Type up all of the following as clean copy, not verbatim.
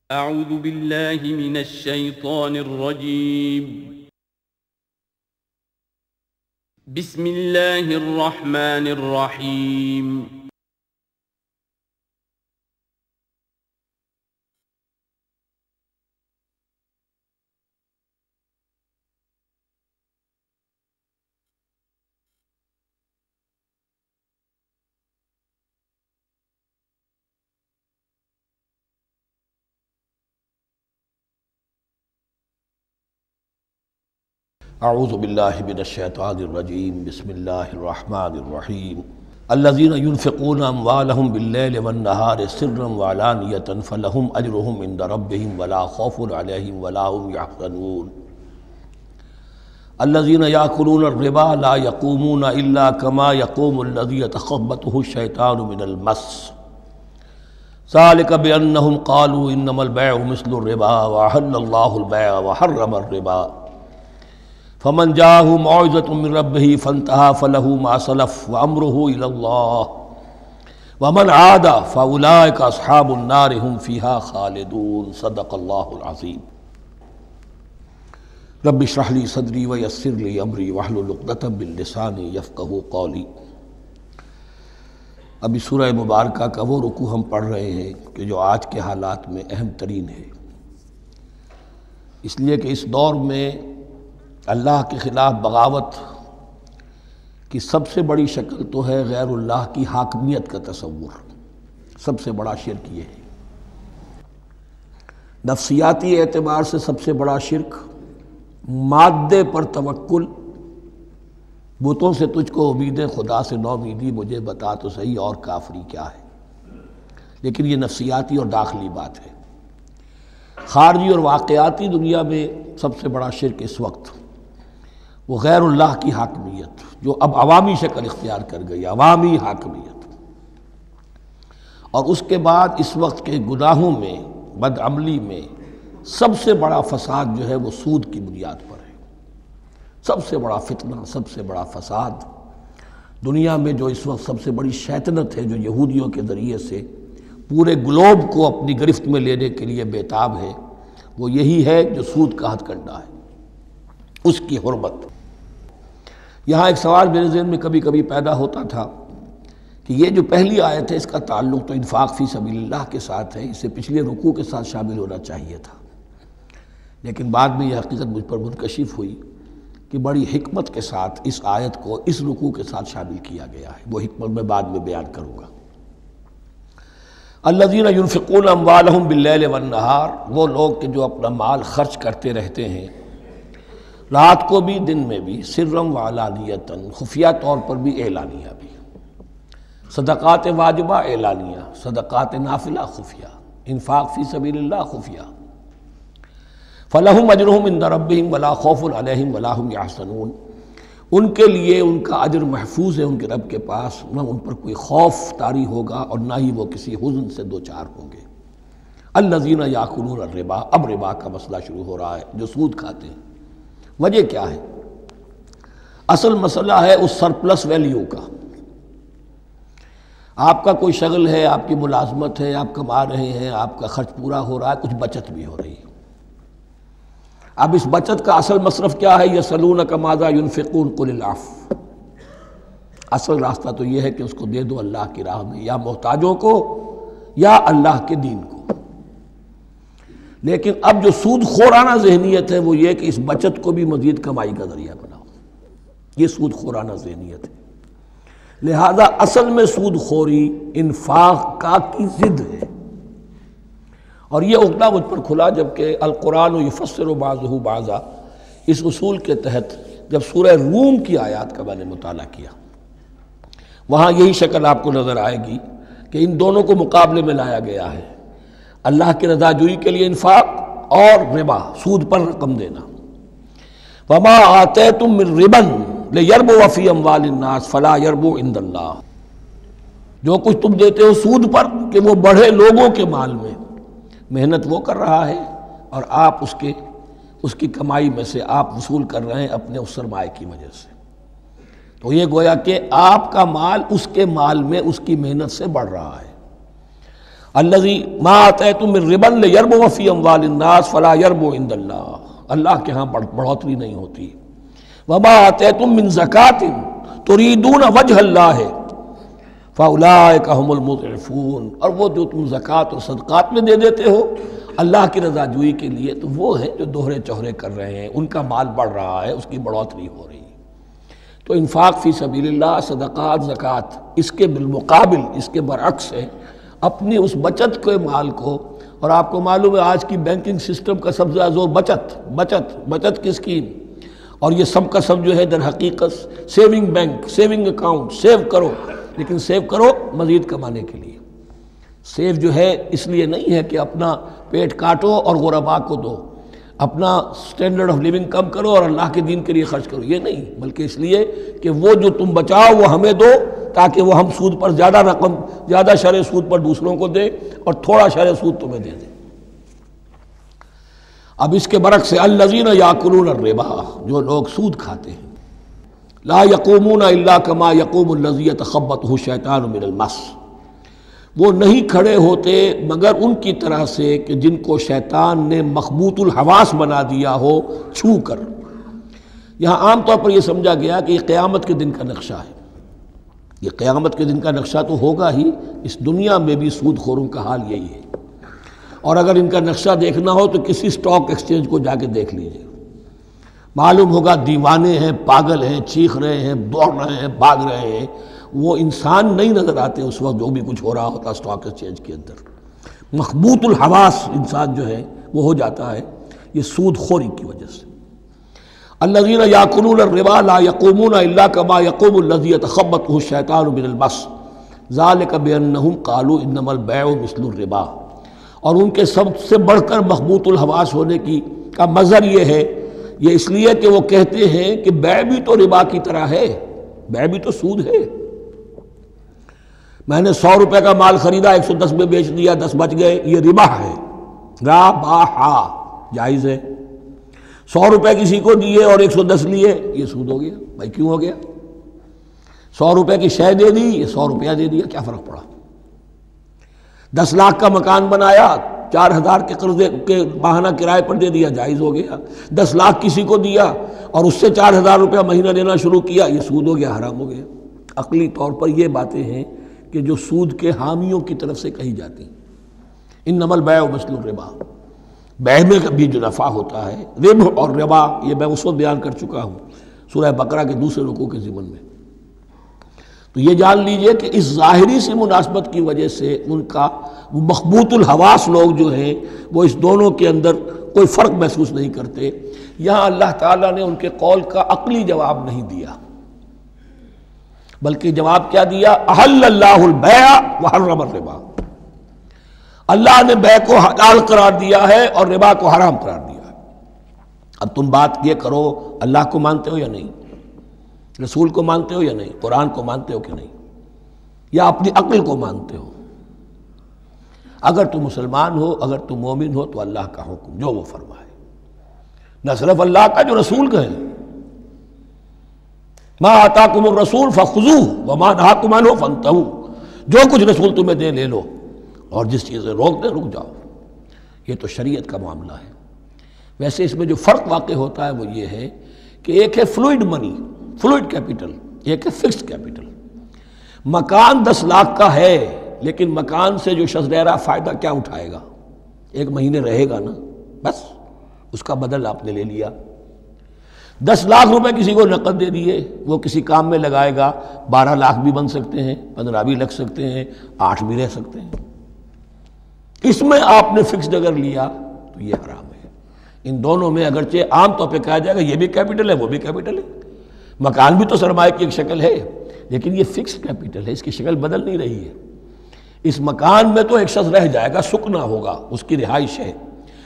اعوذ باللہ من الشیطان الرجیم بسم اللہ الرحمن الرحیم اعوذ باللہ من الشیطان الرجیم بسم اللہ الرحمن الرحیم الذین ينفقون اموالهم باللیل والنہار سرا وعلانیۃ فلہم اجرہم عند ربہم ولا خوف علیہم ولا هم یحزنون الذین یاکلون الربا لا یقومون الا کما یقوم الذی یتخبطہ الشیطان من المس ذلک بانہم قالوا انما البیع مثل الربا واحل اللہ البیع وحرم الربا فمن جاءه موعظة من ربه فانتهى فله ما سلف وأمره إلى الله ومن عاد فأولئك أصحاب النار هم فيها خالدون صدق الله العظيم رب اشرح لي صدري ويسر لي أمري واحلل عقدة من لساني يفقهوا قولي۔ ابھی سورہ مبارکہ کا وہ رکوع ہم پڑھ رہے ہیں کہ جو آج کے حالات میں اہم ترین ہے، اس لیے کہ اس دور میں اللہ کے خلاف بغاوت کی سب سے بڑی شکل تو ہے غیر اللہ کی حاکمیت کا تصور۔ سب سے بڑا شرک یہ ہے، نفسیاتی اعتبار سے سب سے بڑا شرک مادے پر توکل، بتوں سے تجھ کو امید خدا سے نومیدی، مجھے بتا تو صحیح اور کافری کیا ہے۔ لیکن یہ نفسیاتی اور داخلی بات ہے۔ خارجی اور واقعاتی دنیا میں سب سے بڑا شرک اس وقت وہ غیر اللہ کی حاکمیت، جو اب عوامی شکل اختیار کر گئی، عوامی حاکمیت۔ اور اس کے بعد اس وقت کے گناہوں میں، بدعملی میں سب سے بڑا فساد جو ہے وہ سود کی بنیاد پر ہے۔ سب سے بڑا فتنہ، سب سے بڑا فساد دنیا میں جو اس وقت سب سے بڑی شیطنت ہے، جو یہودیوں کے ذریعے سے پورے گلوب کو اپنی گرفت میں لینے کے لیے بےتاب ہے، وہ یہی ہے جو سود کا ہتھ کنڈا ہے، اس کی حرمت۔ یہاں ایک سوال میرے ذہن میں کبھی کبھی پیدا ہوتا تھا کہ یہ جو پہلی آیت ہے اس کا تعلق تو انفاق فی سبیل اللہ کے ساتھ ہے، اسے پچھلے رکوع کے ساتھ شامل ہونا چاہیے تھا، لیکن بعد میں یہ حقیقت مجھ پر منکشف ہوئی کہ بڑی حکمت کے ساتھ اس آیت کو اس رکوع کے ساتھ شامل کیا گیا ہے۔ وہ حکمت میں بعد میں بیان کروں گا۔ الذین ينفقون اموالهم باللیل والنہار، وہ لوگ کہ جو اپنا مال خرچ کرتے رہتے ہیں رات کو بھی دن میں بھی، سرم وعلانیتاً، خفیہ طور پر بھی اعلانیہ بھی، صدقات واجبہ اعلانیہ، صدقات نافلہ خفیہ، انفاق فی سبیل اللہ خفیہ۔ فلہم اجرہم عند ربہم ولا خوف علیہم ولا هم یحزنون، ان کے لیے ان کا اجر محفوظ ہے ان کے رب کے پاس، نہ ان پر کوئی خوف طاری ہوگا اور نہ ہی وہ کسی حزن سے دوچار ہوں گے۔ الذین یاکلون الربا، اب ربا کا مسئلہ شروع ہو رہا ہے، جو سود کھاتے ہیں۔ وجہ کیا ہے؟ اصل مسئلہ ہے اس سرپلس ویلیو کا۔ آپ کا کوئی شغل ہے، آپ کی ملازمت ہے، آپ کما رہے ہیں، آپ کا خرچ پورا ہو رہا ہے، کچھ بچت بھی ہو رہی ہے۔ اب اس بچت کا اصل مصرف کیا ہے؟ یسألونک ماذا ينفقون قل العفو۔ اصل راستہ تو یہ ہے کہ اس کو دے دو اللہ کی راہ میں، یا محتاجوں کو یا اللہ کے دین کو۔ لیکن اب جو سود خورانہ ذہنیت ہے وہ یہ کہ اس بچت کو بھی مزید کمائی کا ذریعہ بناؤ، یہ سود خورانہ ذہنیت ہے۔ لہذا اصل میں سود خوری انفاق کا کی ضد ہے، اور یہ عقدہ مجھ پر کھلا جبکہ القرآن یفسر بعضہ بعضا، اس اصول کے تحت جب سورہ روم کی آیات کا میں نے مطالعہ کیا، وہاں یہی شکل آپ کو نظر آئے گی کہ ان دونوں کو مقابلے میں لایا گیا ہے، اللہ کی رضا جوئی کے لیے انفاق اور ربا، سود پر رقم دینا۔ وما آتیتم من ربا لیربو فی اموال الناس فلا یربو عند اللہ، جو کچھ تم دیتے ہو سود پر کہ وہ بڑھے لوگوں کے مال میں، محنت وہ کر رہا ہے اور آپ اس کی کمائی میں سے آپ وصول کر رہے ہیں اپنے اس سرمایہ کی وجہ سے۔ تو یہ گویا کہ آپ کا مال اس کے مال میں اس کی محنت سے بڑھ رہا ہے، الذی ما آتیتم من ربا لیربو فی اموال الناس فلا یربو عند اللہ، اللہ کے ہاں بڑھوتری نہیں ہوتی. وما آتیتم من زکاۃ تریدون وجہ اللہ فاولئک هم المضعفون، اور وہ جو تم زکوٰۃ اور صدقات میں دے دیتے ہو اللہ کی رضا جوئی کے لیے، تو وہ ہیں جو دوہرے چوہرے کر رہے ہیں، ان کا مال بڑھ رہا ہے، اس کی بڑھوتری ہو رہی ہے. تو انفاق فی سبیل اللہ، صدقات، زکوٰۃ، اس کے بالمقابل، اس کے برعکس ہے اپنی اس بچت کے مال کو. اور آپ کو معلوم ہے آج کی بینکنگ سسٹم کا سب سے زیادہ زور بچت کی اسکیم، اور یہ سب کا سب جو ہے در حقیقت saving bank, saving account, save کرو، لیکن سیو کرو مزید کمانے کے لیے. سیو جو ہے اس لیے نہیں ہے کہ اپنا پیٹ کاٹو اور غرباء کو دو، اپنا سٹینڈرڈ آف لیونگ کم کرو اور اللہ کے دین کے لیے خرچ کرو، یہ نہیں، بلکہ اس لیے کہ وہ جو تم بچاؤ وہ ہمیں دو، تاکہ وہ ہم سود پر زیادہ رقم، زیادہ شرح سود پر دوسروں کو دیں اور تھوڑا شرح سود تمہیں دے دیں. اب اس کے برعکس الذین یاکلون الربا، جو لوگ سود کھاتے ہیں، لا یقومون الا کما یقوم الذی یتخبطہ الشیطان من المس، وہ نہیں کھڑے ہوتے مگر ان کی طرح سے کہ جن کو شیطان نے مخبوط الحواس بنا دیا ہو چھو کر. یہاں عام طور پر یہ سمجھا گیا کہ یہ قیامت کے دن کا نقشہ ہے. یہ قیامت کے دن کا نقشہ تو ہوگا ہی، اس دنیا میں بھی سود خوروں کا حال یہی ہے. اور اگر ان کا نقشہ دیکھنا ہو تو کسی سٹاک ایکسچینج کو جا کے دیکھ لیجئے، معلوم ہوگا دیوانے ہیں، پاگل ہیں، چیخ رہے ہیں، دوڑ رہے ہیں، بھاگ رہے ہیں. وہ انسان نہیں نظر آتے اس وقت جو بھی کچھ ہو رہا ہوتا سٹاک ایکسچینج کے اندر. مخبوط الحواس انسان جو ہے وہ ہو جاتا ہے یہ سود خوری کی وجہ سے. الذین یاکلون الربا لا یقومون الا کما یقوم الذی یتخبطہ الشیطان من المس ذلک بانہم قالوا انما البیع مثل الربا. اور ان کے سب سے بڑھ کر مخبوط الحواس ہونے کا مظہر یہ ہے، یہ اس لیے کہ وہ کہتے ہیں کہ بیع بھی تو ربا کی طرح ہے، بیع بھی تو سود ہے. میں نے 100 روپے کا مال خریدا 110 میں بیچ دیا، 10 بچ گئے، یہ ربا ہے، ربا جائز ہے. 100 روپے کسی کو دیے اور 110 لیے، یہ سود ہو گیا. بھائی کیوں ہو گیا؟ 100 روپے کی شے دے دی، یہ 100 روپیہ دے دیا، کیا فرق پڑا؟ 10 لاکھ کا مکان بنایا، 4000 کے قرضے کے ماہانہ کرائے پر دے دیا، جائز ہو گیا. 10 لاکھ کسی کو دیا اور اس سے 4000 روپیہ مہینہ دینا شروع کیا، یہ سود ہو گیا، حرام ہو گیا. عقلی طور پر یہ باتیں ہیں کہ جو سود کے حامیوں کی طرف سے کہی جاتی. انما البیع مثل الربا، بیع میں بھی جو نفع ہوتا ہے، ربح اور ربا، یہ میں اس وقت بیان کر چکا ہوں سورہ بقرہ کے دوسرے رکوع کے ضمن میں. تو یہ جان لیجئے کہ اس ظاہری سی مناسبت کی وجہ سے ان کا مخبوط الحواس لوگ جو ہیں وہ اس دونوں کے اندر کوئی فرق محسوس نہیں کرتے. یہاں اللہ تعالیٰ نے ان کے قول کا عقلی جواب نہیں دیا، بلکہ جواب کیا دیا؟ احل اللہ البیع وحرم الربا. اللہ نے بیع کو حلال قرار دیا ہے اور ربا کو حرام قرار دیا ہے. اب تم بات یہ کرو، اللہ کو مانتے ہو یا نہیں؟ رسول کو مانتے ہو یا نہیں؟ قرآن کو مانتے ہو کہ نہیں؟ یا اپنی عقل کو مانتے ہو؟ اگر تم مسلمان ہو، اگر تم مومن ہو، تو اللہ کا حکم جو وہ فرمائے، نہ صرف اللہ کا، جو رسول کا ہے. ما آتاکم الرسول فخذوہ وما نہاکم عنہ فانتہوا، جو کچھ رسول تمہیں دے لے لو، اور جس چیز سے روک دے رک جاؤ. یہ تو شریعت کا معاملہ ہے. ویسے اس میں جو فرق واقع ہوتا ہے وہ یہ ہے کہ ایک ہے فلوئڈ منی، فلوئڈ کیپٹل، ایک ہے فکسڈ کیپٹل. مکان 10 لاکھ کا ہے، لیکن مکان سے جو شخص رہ رہا فائدہ کیا اٹھائے گا؟ 1 مہینے رہے گا نا، بس اس کا بدل آپ نے لے لیا. 10 لاکھ روپے کسی کو نقد دے دیے، وہ کسی کام میں لگائے گا، 12 لاکھ بھی بن سکتے ہیں، 15 بھی لگ سکتے ہیں، 8 بھی رہ سکتے ہیں. اس میں آپ نے فکسڈ اگر لیا تو یہ حرام ہے. ان دونوں میں اگرچہ عام طور پہ کہا جائے گا یہ بھی کیپٹل ہے وہ بھی کیپٹل ہے، مکان بھی تو سرمایہ کی ایک شکل ہے، لیکن یہ فکسڈ کیپٹل ہے، اس کی شکل بدل نہیں رہی ہے. اس مکان میں تو ایک شخص رہ جائے گا، سکنا ہوگا، اس کی رہائش ہے،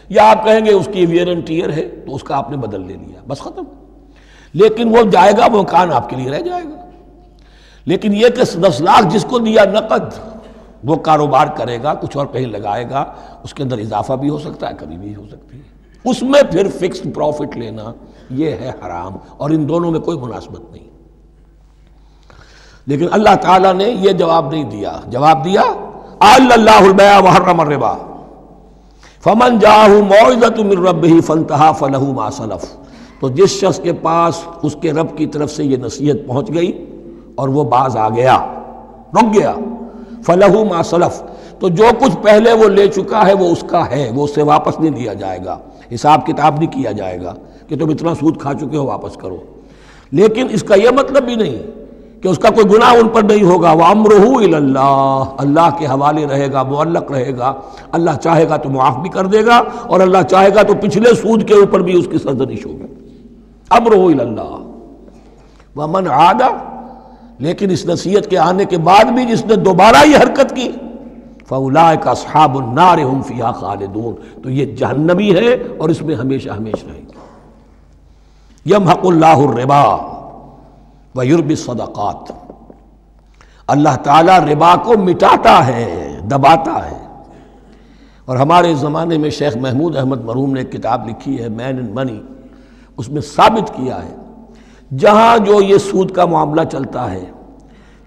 یا آپ کہیں گے اس کی ویئر اینڈ ٹیئر ہے تو اس کا آپ نے بدل لے لیا، بس ختم. لیکن وہ جائے گا، وہ مکان آپ کے لیے رہ جائے گا. لیکن یہ کہ 10 لاکھ جس کو دیا نقد، وہ کاروبار کرے گا، کچھ اور کہیں لگائے گا، اس کے اندر اضافہ بھی ہو سکتا ہے، کمی بھی ہو سکتی ہے. اس میں پھر فکسڈ پروفٹ لینا یہ ہے حرام، اور ان دونوں میں کوئی مناسبت نہیں. لیکن اللہ تعالیٰ نے یہ جواب نہیں دیا. جواب دیا احل اللہ البیع وحرم الربا فمن جاءہ موعظۃ من ربہ فانتہی فلہ ما سلف، تو جس شخص کے پاس اس کے رب کی طرف سے یہ نصیحت پہنچ گئی اور وہ باز آ گیا، رک گیا، فلہ ما سلف، تو جو کچھ پہلے وہ لے چکا ہے وہ اس کا ہے، وہ اس سے واپس نہیں لیا جائے گا، حساب کتاب نہیں کیا جائے گا کہ تم اتنا سود کھا چکے ہو واپس کرو۔ لیکن اس کا یہ مطلب بھی نہیں کہ اس کا کوئی گناہ ان پر نہیں ہوگا، وَأَمْرُهُ إِلَى اللَّهِ، اللہ کے حوالے رہے گا، معلق رہے گا، اللہ چاہے گا تو معاف بھی کر دے گا اور اللہ چاہے گا تو پچھلے سود کے اوپر بھی اس کی سرزنش ہوگی۔ أَمْرُهُ إِلَى اللَّهِ وَمَنْ عَادَ، لیکن اس نصیحت کے آنے کے بعد بھی جس نے دوبارہ یہ حرکت کی فَأُولَٰئِكَ أَصْحَابُ النَّارِ هُمْ فِيهَا خَالِدُونَ، تو یہ جہنمی ہے اور اس میں ہمیشہ ہمیشہ رہے گی۔ يَمْحَقُ اللَّهُ الرِّبَا وَيُرْبِي الصَّدَقَاتِ، اللہ تعالیٰ ربا کو مٹاتا ہے، دباتا ہے۔ اور ہمارے زمانے میں شیخ محمود احمد مرحوم نے ایک کتاب لکھی ہے مین اینڈ منی، اس میں ثابت کیا ہے جہاں جو یہ سود کا معاملہ چلتا ہے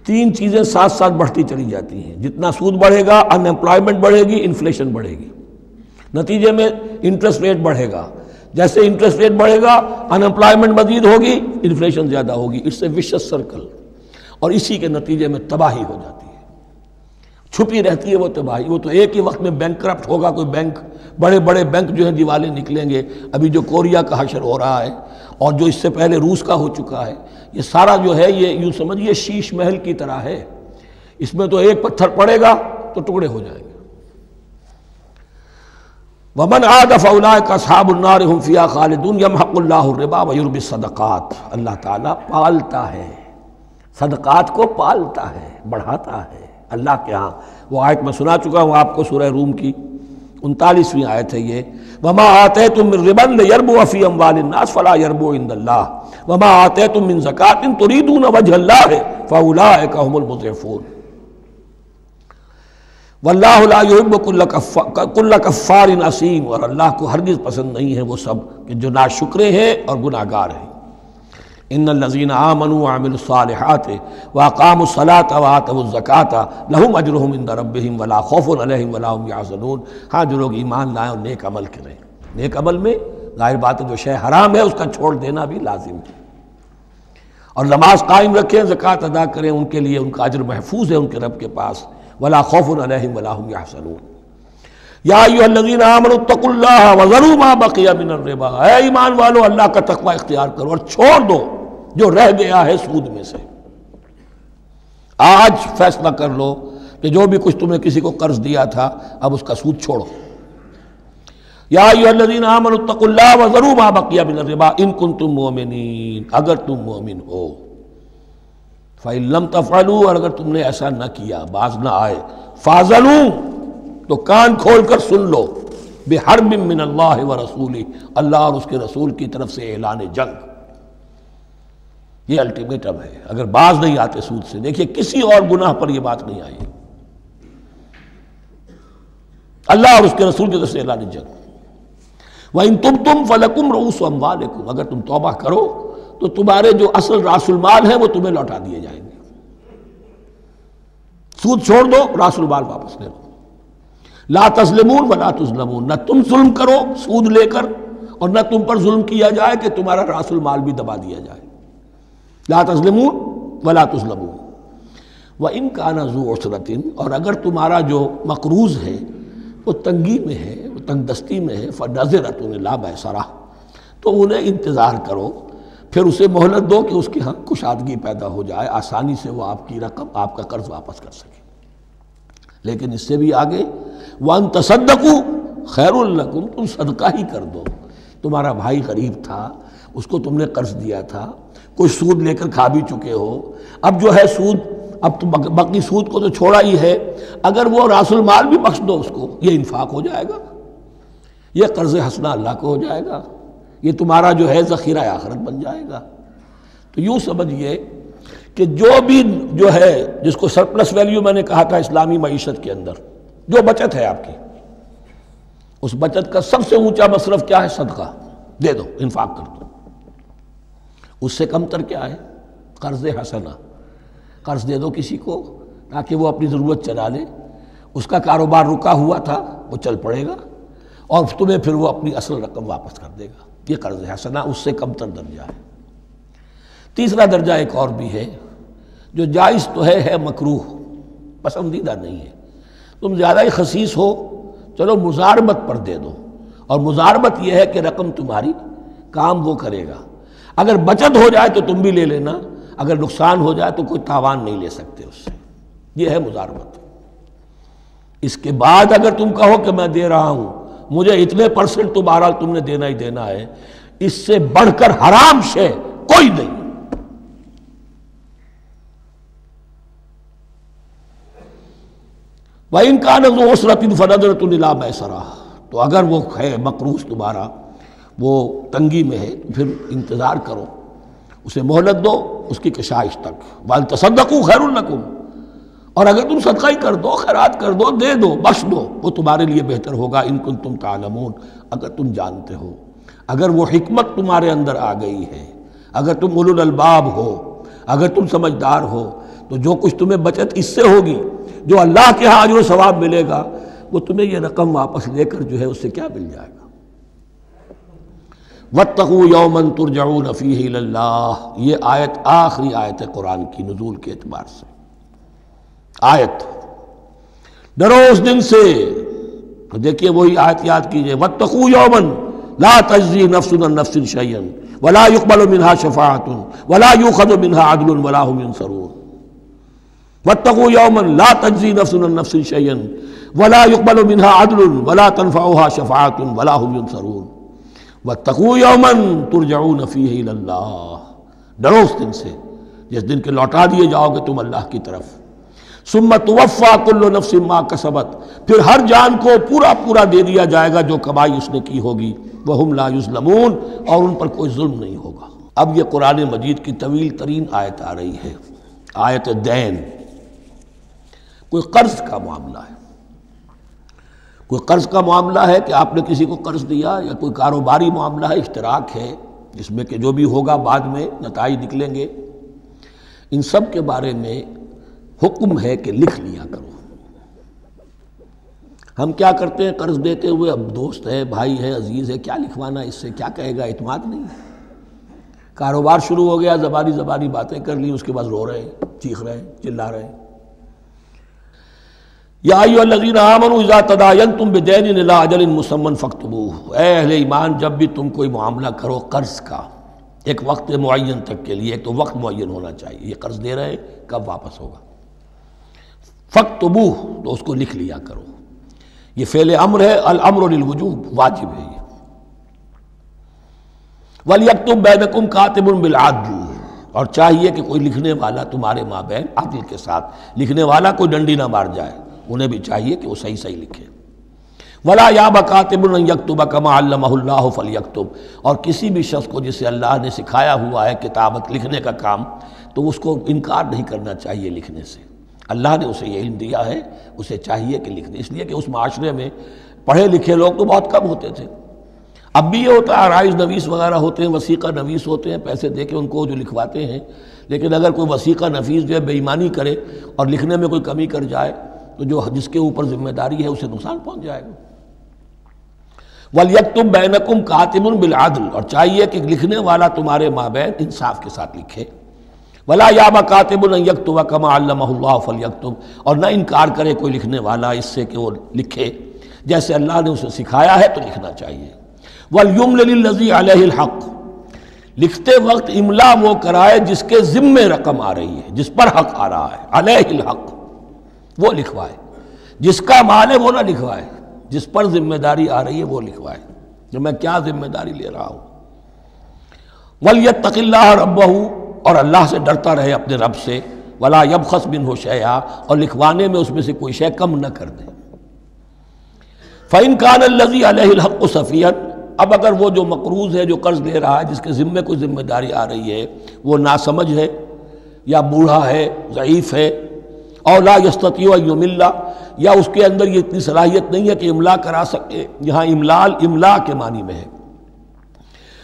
تین چیزیں ساتھ ساتھ بڑھتی چلی جاتی ہیں، جتنا سود بڑھے گا ان امپلائمنٹ بڑھے گی، انفلیشن بڑھے گی، نتیجے میں انٹرسٹ ریٹ بڑھے گا، جیسے انٹرسٹ ریٹ بڑھے گا ان امپلائمنٹ مزید ہوگی، انفلیشن زیادہ ہوگی، اٹس اے ویشس سرکل، اور اسی کے نتیجے میں تباہی ہو جاتی ہے، چھپی رہتی ہے وہ تباہی۔ وہ تو ایک ہی وقت میں بینک کرپٹ ہوگا، کوئی بینک، بڑے بڑے بینک جو ہیں دیوالے نکلیں گے، ابھی جو کوریا کا حشر ہو رہا ہے اور جو اس سے پہلے روس کا ہو چکا ہے، یہ سارا جو ہے یہ یوں سمجھیے شیش محل کی طرح ہے، اس میں تو ایک پتھر پڑے گا تو ٹکڑے ہو جائیں گے۔ وَمَنْ عَادَ فَأُولَٰئِكَ أَصْحَابُ النَّارِ هُمْ فِيهَا خَالِدُونَ يَمْحَقُ اللَّهُ الرِّبَا وَيُرْبِي الصَّدَقَاتِ، اللہ تعالیٰ پالتا ہے، صدقات کو پالتا ہے، بڑھاتا ہے اللہ کے ہاں۔ وہ آیت میں سنا چکا ہوں آپ کو، سورہ روم کی 39ویں آیت ہے یہ، وَمَا آتَيْتُم مِّن رِّبًا لِّيَرْبُوَ فِي أَمْوَالِ النَّاسِ فَلَا يَرْبُو عِندَ اللَّهِ وَمَا آتَيْتُم مِّن زَكَاةٍ تُرِيدُونَ وَجْهَ اللَّهِ فَأُولَٰئِكَ هُمُ الْمُضْعِفُونَ واللہ لا یحب کل کفار اثیم، اور اللہ کو ہرگز پسند نہیں ہے وہ سب کہ جو ناشکرے ہیں اور گناہ گار ہیں۔ ان الذین آمنوا وعملوا الصالحات واقاموا الصلاة وآتوا الزکاة لہم اجرہم عند ربہم ولا خوف علیہم ولا هم یحزنون، ہاں جو لوگ ایمان لائیں اور نیک عمل کریں، نیک عمل میں ظاہر بات ہے جو شے حرام ہے اس کا چھوڑ دینا بھی لازم ہے، اور نماز قائم رکھیں، زکوٰۃ ادا کریں، ان کے لیے ان کا اجر محفوظ ہے ان کے رب کے پاس، ولا خوف علیہم ولا هم یحزنون۔ یا ایھا الذین آمنوا اتقوا اللہ وذروا ما بقی من الربا، اے ایمان والو اللہ کا تقوی اختیار کرو اور چھوڑ دو جو رہ گیا ہے سود میں سے۔ آج فیصلہ کر لو کہ جو بھی کچھ تم نے کسی کو قرض دیا تھا اب اس کا سود چھوڑو۔ یا ایھا الذین آمنوا اتقوا اللہ وذروا ما بقی من الربا ان کنتم مؤمنین، اگر تم مومن ہو۔ فَإِن لَمْ تَفْعَلُوا، اور اگر تم نے ایسا نہ کیا، باز نہ آئے، فَاذَنُوا، تو کان کھول کر سن لو، بِحَرْبٍ مِّنَ اللَّهِ وَرَسُولِهِ، اللہ اور اس کے رسول کی طرف سے اعلان جنگ۔ یہ الٹیمیٹم ہے اگر باز نہیں آتے سود سے۔ دیکھیے کسی اور گناہ پر یہ بات نہیں آئی، اللہ اور اس کے رسول کی طرف سے اعلان جنگ۔ وَإِن تُبْتُمْ فَلَكُمْ رُءُوسُ أَمْوَالِكُمْ، اگر تم توبہ کرو تو تمہارے جو اصل راس المال ہیں وہ تمہیں لوٹا دیے جائیں گے۔ سود چھوڑ دو، راس المال واپس لے لو۔ لا تظلمون ولا تظلمون، نہ تم ظلم کرو سود لے کر اور نہ تم پر ظلم کیا جائے کہ تمہارا راس المال بھی دبا دیا جائے۔ لا تظلمون ولا تظلمون۔ وَإِن كَانَ ذُو عُسْرَةٍ، اور اگر تمہارا جو مقروض ہے وہ تنگی میں ہے، وہ تنگ دستی میں ہے، فَنَظِرَةٌ إِلَىٰ مَيْسَرَةٍ، تو انہیں انتظار کرو، پھر اسے مہلت دو کہ اس کی ہاں کشادگی پیدا ہو جائے، آسانی سے وہ آپ کی رقم، آپ کا قرض واپس کر سکے۔ لیکن اس سے بھی آگے وَأَن تَصَدَّقُوا خَيْرٌ لَكُمْ، تم صدقہ ہی کر دو۔ تمہارا بھائی غریب تھا، اس کو تم نے قرض دیا تھا، کچھ سود لے کر کھا بھی چکے ہو، اب جو ہے سود، اب تو باقی سود کو تو چھوڑا ہی ہے، اگر وہ راس المال بھی بخش دو اس کو، یہ انفاق ہو جائے گا، یہ قرض حسنہ اللہ کو ہو جائے گا، یہ تمہارا جو ہے ذخیرہ آخرت بن جائے گا۔ تو یوں سمجھیے کہ جو بھی جو ہے جس کو سرپلس ویلیو میں نے کہا تھا اسلامی معیشت کے اندر، جو بچت ہے آپ کی، اس بچت کا سب سے اونچا مصرف کیا ہے؟ صدقہ دے دو، انفاق کر دو۔ اس سے کم تر کیا ہے؟ قرض حسنہ، قرض دے دو کسی کو تاکہ وہ اپنی ضرورت چلا لے، اس کا کاروبار رکا ہوا تھا وہ چل پڑے گا اور تمہیں پھر وہ اپنی اصل رقم واپس کر دے گا. یہ قرض حسنہ اس سے کم تر درجہ ہے. تیسرا درجہ ایک اور بھی ہے جو جائز تو ہے مکروہ، پسندیدہ نہیں ہے. تم زیادہ ہی خسیس ہو، چلو مزاربت پر دے دو، اور مزاربت یہ ہے کہ رقم تمہاری کام وہ کرے گا. اگر بچت ہو جائے تو تم بھی لے لینا، اگر نقصان ہو جائے تو کوئی تاوان نہیں لے سکتے اس سے. یہ ہے مزاربت. اس کے بعد اگر تم کہو کہ میں دے رہا ہوں، مجھے اتنے % تو بہرحال تم نے دینا ہی دینا ہے، اس سے بڑھ کر حرام شے کوئی نہیں. وَإِنْ كَانَ ذُو عُسْرَةٍ فَنَظْرَةٌ إِلَىٰ مَيْسَرَةٍ، تو اگر وہ ہے مقروض تمہارا وہ تنگی میں ہے پھر انتظار کرو، اسے مہلت دو اس کی کشائش تک. وَأَن تَصَدَّقُوا خَيْرٌ لَكُمْ، اور اگر تم صدقہ ہی کر دو، خیرات کر دو، دے دو، بخش دو، وہ تمہارے لیے بہتر ہوگا. ان کنتم تعلمون، اگر تم جانتے ہو، اگر وہ حکمت تمہارے اندر آ گئی ہے، اگر تم اولو الالباب ہو، اگر تم سمجھدار ہو، تو جو کچھ تمہیں بچت اس سے ہوگی، جو اللہ کے ہاں اجر و ثواب ملے گا، وہ تمہیں یہ رقم واپس لے کر جو ہے اس سے کیا مل جائے گا. وَاتَّقُوا يَوْمًا تُرْجَعُونَ فِيهِ إِلَى اللَّهِ، یہ آیت آخری آیت ہے قرآن کی نزول کے اعتبار سے. آیت ڈرو اس دن سے، تو دیکھیے وہی آیت یاد کیجئے. وَاتَّقُوا يَوْمًا لَا تَجْزِي نَفْسٌ عَن نَفْسٍ شَيْئًا وَلَا يُقْبَلُ مِنْهَا شَفَاعَةٌ وَلَا يُؤْخَذُ مِنْهَا عَدْلٌ وَلَا هُمْ يُنصَرُونَ. وَاتَّقُوا يَوْمًا لَا تَجْزِي نَفْسٌ عَن نَفْسٍ شَيْئًا وَلَا يُقْبَلُ مِنْهَا عَدْلٌ وَلَا تَنفَعُهَا شَفَاعَةٌ وَلَا هُمْ يُنصَرُونَ. وَاتَّقُوا يَوْمًا تُرْجَعُونَ فِيهِ إِلَى اللَّهِ، ڈرو اس دن سے جس دن کے لوٹا دیے جاؤ گے تم اللہ کی طرف. ثُمَّ تُوَفَّىٰ كُلُّ نَفْسٍ مَا كَسَبَتْ، پھر ہر جان کو پورا پورا دے دیا جائے گا جو کمائی اس نے کی ہوگی. وَهُمْ لَا يُظْلَمُونَ، اور ان پر کوئی ظلم نہیں ہوگا. اب یہ قرآن مجید کی طویل ترین آیت آ رہی ہے، آیت دین. کوئی قرض کا معاملہ ہے، کوئی قرض کا معاملہ ہے کہ آپ نے کسی کو قرض دیا، یا کوئی کاروباری معاملہ ہے، اشتراک ہے جس میں کہ جو بھی ہوگا بعد میں نتائج نکلیں گے. ان سب کے بارے میں حکم ہے کہ لکھ لیا کرو. ہم کیا کرتے ہیں قرض دیتے ہوئے، اب دوست ہے، بھائی ہے، عزیز ہے، کیا لکھوانا، اس سے کیا کہے گا، اعتماد نہیں ہے. کاروبار شروع ہو گیا، زبانی باتیں کر لی، اس کے بعد رو رہے ہیں، چیخ رہے ہیں، چلا رہے ہیں. یا ایھا الذین آمنوا اذا تداینتم بدین الی اجل مسمى فاکتبوہ، اے اہل ایمان جب بھی تم کوئی معاملہ کرو قرض کا ایک وقت معین تک کے لیے، ایک تو وقت معین ہونا چاہیے، یہ قرض دے رہے ہیں کب واپس ہوگا. فاکتبوہ، تو اس کو لکھ لیا کرو. یہ فعل امر ہے، الامر للوجوب، واجب ہے یہ. وَلْيَكْتُبْ بَيْنَكُمْ كَاتِبٌ بِالْعَدْلِ، اور چاہیے کہ کوئی لکھنے والا تمہارے مابین عدل کے ساتھ، لکھنے والا کوئی ڈنڈی نہ مار جائے، انہیں بھی چاہیے کہ وہ صحیح صحیح لکھے. وَلَا يَأْبَ كَاتِبٌ أَن يَكْتُبَ كَمَا عَلَّمَهُ اللَّهُ فَلْيَكْتُبْ، اور کسی بھی شخص کو جسے اللہ نے سکھایا ہوا ہے کتابت لکھنے کا کام، تو اس کو انکار نہیں کرنا چاہیے لکھنے سے. اللہ نے اسے یہ علم دیا ہے، اسے چاہیے کہ لکھ دے. اس لیے کہ اس معاشرے میں پڑھے لکھے لوگ تو بہت کم ہوتے تھے. اب بھی یہ ہوتا ہے، عرائض نویس وغیرہ ہوتے ہیں، وثیقہ نویس ہوتے ہیں، پیسے دے کے ان کو جو لکھواتے ہیں. لیکن اگر کوئی وثیقہ نفیس جو ہے بے ایمانی کرے اور لکھنے میں کوئی کمی کر جائے تو جو جس کے اوپر ذمہ داری ہے اسے نقصان پہنچ جائے گا. وَلْيَكْتُبْ بَيْنَكُمْ كَاتِبٌ بِالْعَدْلِ، اور چاہیے کہ لکھنے والا تمہارے مابین انصاف کے ساتھ لکھے. وَلَا يَأْبَ كَاتِبٌ أَن يَكْتُبَ كَمَا عَلَّمَهُ اللَّهُ فَلْيَكْتُبْ، اور نہ انکار کرے کوئی لکھنے والا اس سے کہ وہ لکھے جیسے اللہ نے اسے سکھایا ہے تو لکھنا چاہیے. وَلْيُمْلِلِ الَّذِي عَلَيْهِ الْحَقُّ، لکھتے وقت املا وہ کرائے جس کے ذمے رقم آ رہی ہے، جس پر حق آ رہا ہے. علیہ الحق، وہ لکھوائے. جس کا مال ہے وہ نہ لکھوائے، جس پر ذمہ داری آ رہی ہے وہ لکھوائے کہ میں کیا ذمہ داری لے رہا ہوں. وَلْيَتَّقِ اللَّهَ رَبَّهُ، اور اللہ سے ڈرتا رہے اپنے رب سے. وَلَا يَبْخَسْ مِنْهُ شَيْئًا، اور لکھوانے میں اس میں سے کوئی شے کم نہ کر دے. فَإِنْ كَانَ الَّذِي عَلَيْهِ الْحَقُّ سَفِيًّا، اب اگر وہ جو مقروض ہے، جو قرض لے رہا ہے، جس کے ذمے کوئی ذمہ داری آ رہی ہے، وہ ناسمجھ ہے یا بوڑھا ہے، ضعیف ہے، اور لا يستطيع ان يمل، یا اس کے اندر یہ اتنی صلاحیت نہیں ہے کہ املا کرا سکے، یہاں املا کے معنی میں ہے.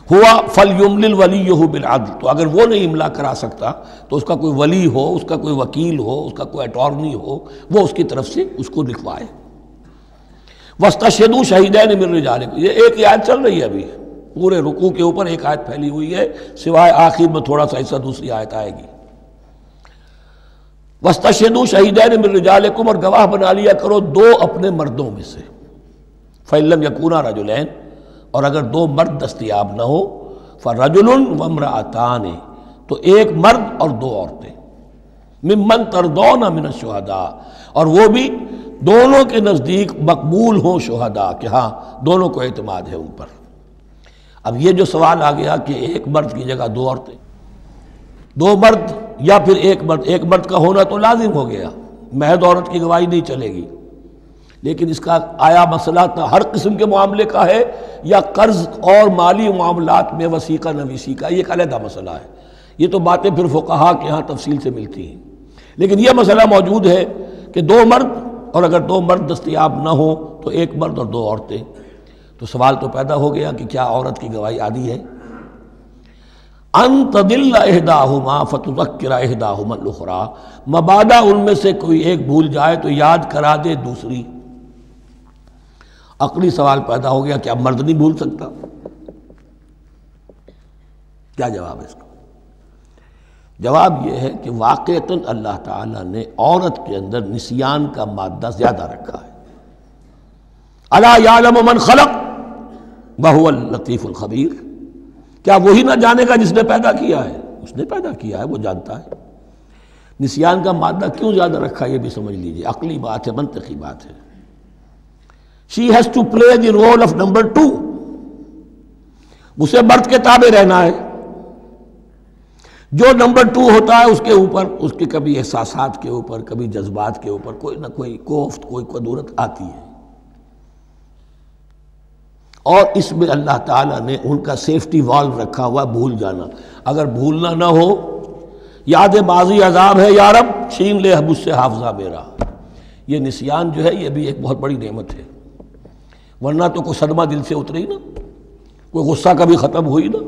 ہوا فلیملل ولیہ بالعدل، تو اگر وہ نہیں املا کرا سکتا تو اس کا کوئی ولی ہو، اس کا کوئی وکیل ہو، اس کا کوئی اٹارنی ہو، وہ اس کی طرف سے اس کو لکھوائے۔ واستشہدوا شہیدین من رجالکم، یہ ایک ہی آیت چل رہی ہے ابھی، پورے رکوع کے اوپر ایک آیت پھیلی ہوئی ہے، سوائے آخر میں تھوڑا سا حصہ دوسری آیت آئے گی۔ واستشہدوا شہیدین من رجالکم، اور گواہ بنا لیا کرو دو اپنے مردوں میں سے، فإن لم یکونا رجلین، اور اگر دو مرد دستیاب نہ ہو، فرجل وامرأتان، تو ایک مرد اور دو عورتیں، ممن ترضون من الشہداء، اور وہ بھی دونوں کے نزدیک مقبول ہوں شہداء، کہ ہاں دونوں کو اعتماد ہے ان پر۔ اب یہ جو سوال آ گیا کہ ایک مرد کی جگہ دو عورتیں، دو مرد یا پھر ایک مرد کا ہونا تو لازم ہو گیا، محض عورت کی گواہی نہیں چلے گی، لیکن اس کا آیا مسئلہ ہر قسم کے معاملے کا ہے یا قرض اور مالی معاملات میں وثیقہ نویسی کا، یہ ایک علیحدہ مسئلہ ہے، یہ تو باتیں پھر فقہا کے ہاں تفصیل سے ملتی ہیں، لیکن یہ مسئلہ موجود ہے کہ دو مرد، اور اگر دو مرد دستیاب نہ ہو تو ایک مرد اور دو عورتیں، تو سوال تو پیدا ہو گیا کہ کیا عورت کی گواہی عادی ہے؟ ان تضل احداہما فتذکر احداہما الاخری، مبادا ان میں سے کوئی ایک بھول جائے تو یاد کرا دے دوسری۔ عقلی سوال پیدا ہو گیا، کیا مرد نہیں بھول سکتا؟ کیا جواب ہے اس کا؟ جواب یہ ہے کہ واقعتاً اللہ تعالیٰ نے عورت کے اندر نسیان کا مادہ زیادہ رکھا ہے۔ الا یعلم من خلق وہو اللطیف الخبیر، کیا وہی نہ جانے گا جس نے پیدا کیا ہے؟ اس نے پیدا کیا ہے، وہ جانتا ہے۔ نسیان کا مادہ کیوں زیادہ رکھا یہ بھی سمجھ لیجئے، عقلی بات ہے، منطقی بات ہے۔ She has to play the role of number 2، اسے مرد کے تابع رہنا ہے، جو نمبر 2 ہوتا ہے اس کے اوپر اس کے کبھی احساسات کے اوپر، کبھی جذبات کے اوپر کوئی نہ کوئی کوفت، کوئی قدورت آتی ہے، اور اس میں اللہ تعالیٰ نے ان کا سیفٹی والو رکھا ہوا، بھول جانا، اگر بھولنا نہ ہو، یاد ماضی عذاب ہے یا رب، چھین لے مجھ سے حافظہ میرا، یہ نسیان جو ہے یہ بھی ایک بہت بڑی نعمت ہے، ورنہ تو کوئی صدمہ دل سے اترے ہی نا، کوئی غصہ کبھی ختم ہوئی نا،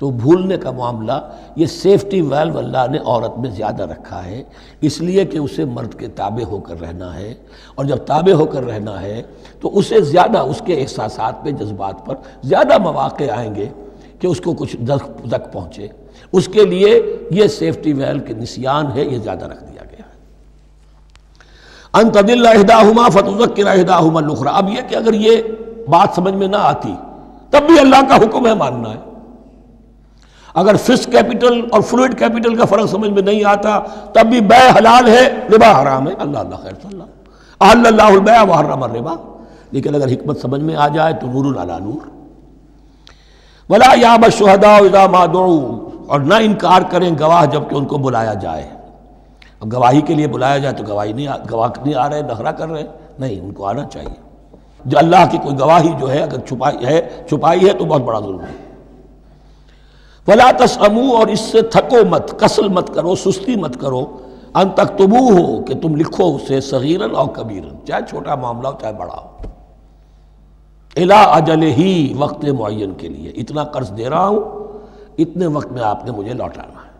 تو بھولنے کا معاملہ یہ سیفٹی ویلو اللہ نے عورت میں زیادہ رکھا ہے، اس لیے کہ اسے مرد کے تابع ہو کر رہنا ہے، اور جب تابع ہو کر رہنا ہے تو اسے زیادہ اس کے احساسات پہ، جذبات پر زیادہ مواقع آئیں گے کہ اس کو کچھ زک پہنچے، اس کے لیے یہ سیفٹی ویلو کے نسیان ہے، یہ زیادہ رکھ دیا گیا ہے۔ ان تضل احداہما فتذکر احداہما الاخری، اب یہ کہ اگر یہ بات سمجھ میں نہ آتی تب بھی اللہ کا حکم ہے ماننا ہے، اگر فسک کیپٹل اور فلوئڈ کیپٹل کا فرق سمجھ میں نہیں آتا تب بھی بیع حلال ہے، ربا حرام ہے، اللہ خیر صلی اللہ احل اللہ البیع وحرم الربا، لیکن اگر حکمت سمجھ میں آ جائے تو نور علی نور۔ ولا یأبی الشہداء اذا ما دعوا، اور نہ انکار کریں گواہ جب کہ ان کو بلایا جائے، اب گواہی کے لیے بلایا جائے تو گواہ نہیں آ رہے، نخرہ کر رہے، نہیں، ان کو آنا چاہیے، جو اللہ کی کوئی گواہی جو ہے اگر چھپائی ہے تو بہت بڑا ظلم ہے۔ ولا تسأموا، اور اس سے تھکو مت، کسل مت کرو، سستی مت کرو، ان تکتبوہ، کہ تم لکھو اسے، صغیرا او کبیرا، چاہے چھوٹا معاملہ ہو چاہے بڑا ہو، الی اجلہ، وقت معین کے لیے، اتنا قرض دے رہا ہوں، اتنے وقت میں آپ نے مجھے لوٹانا ہے،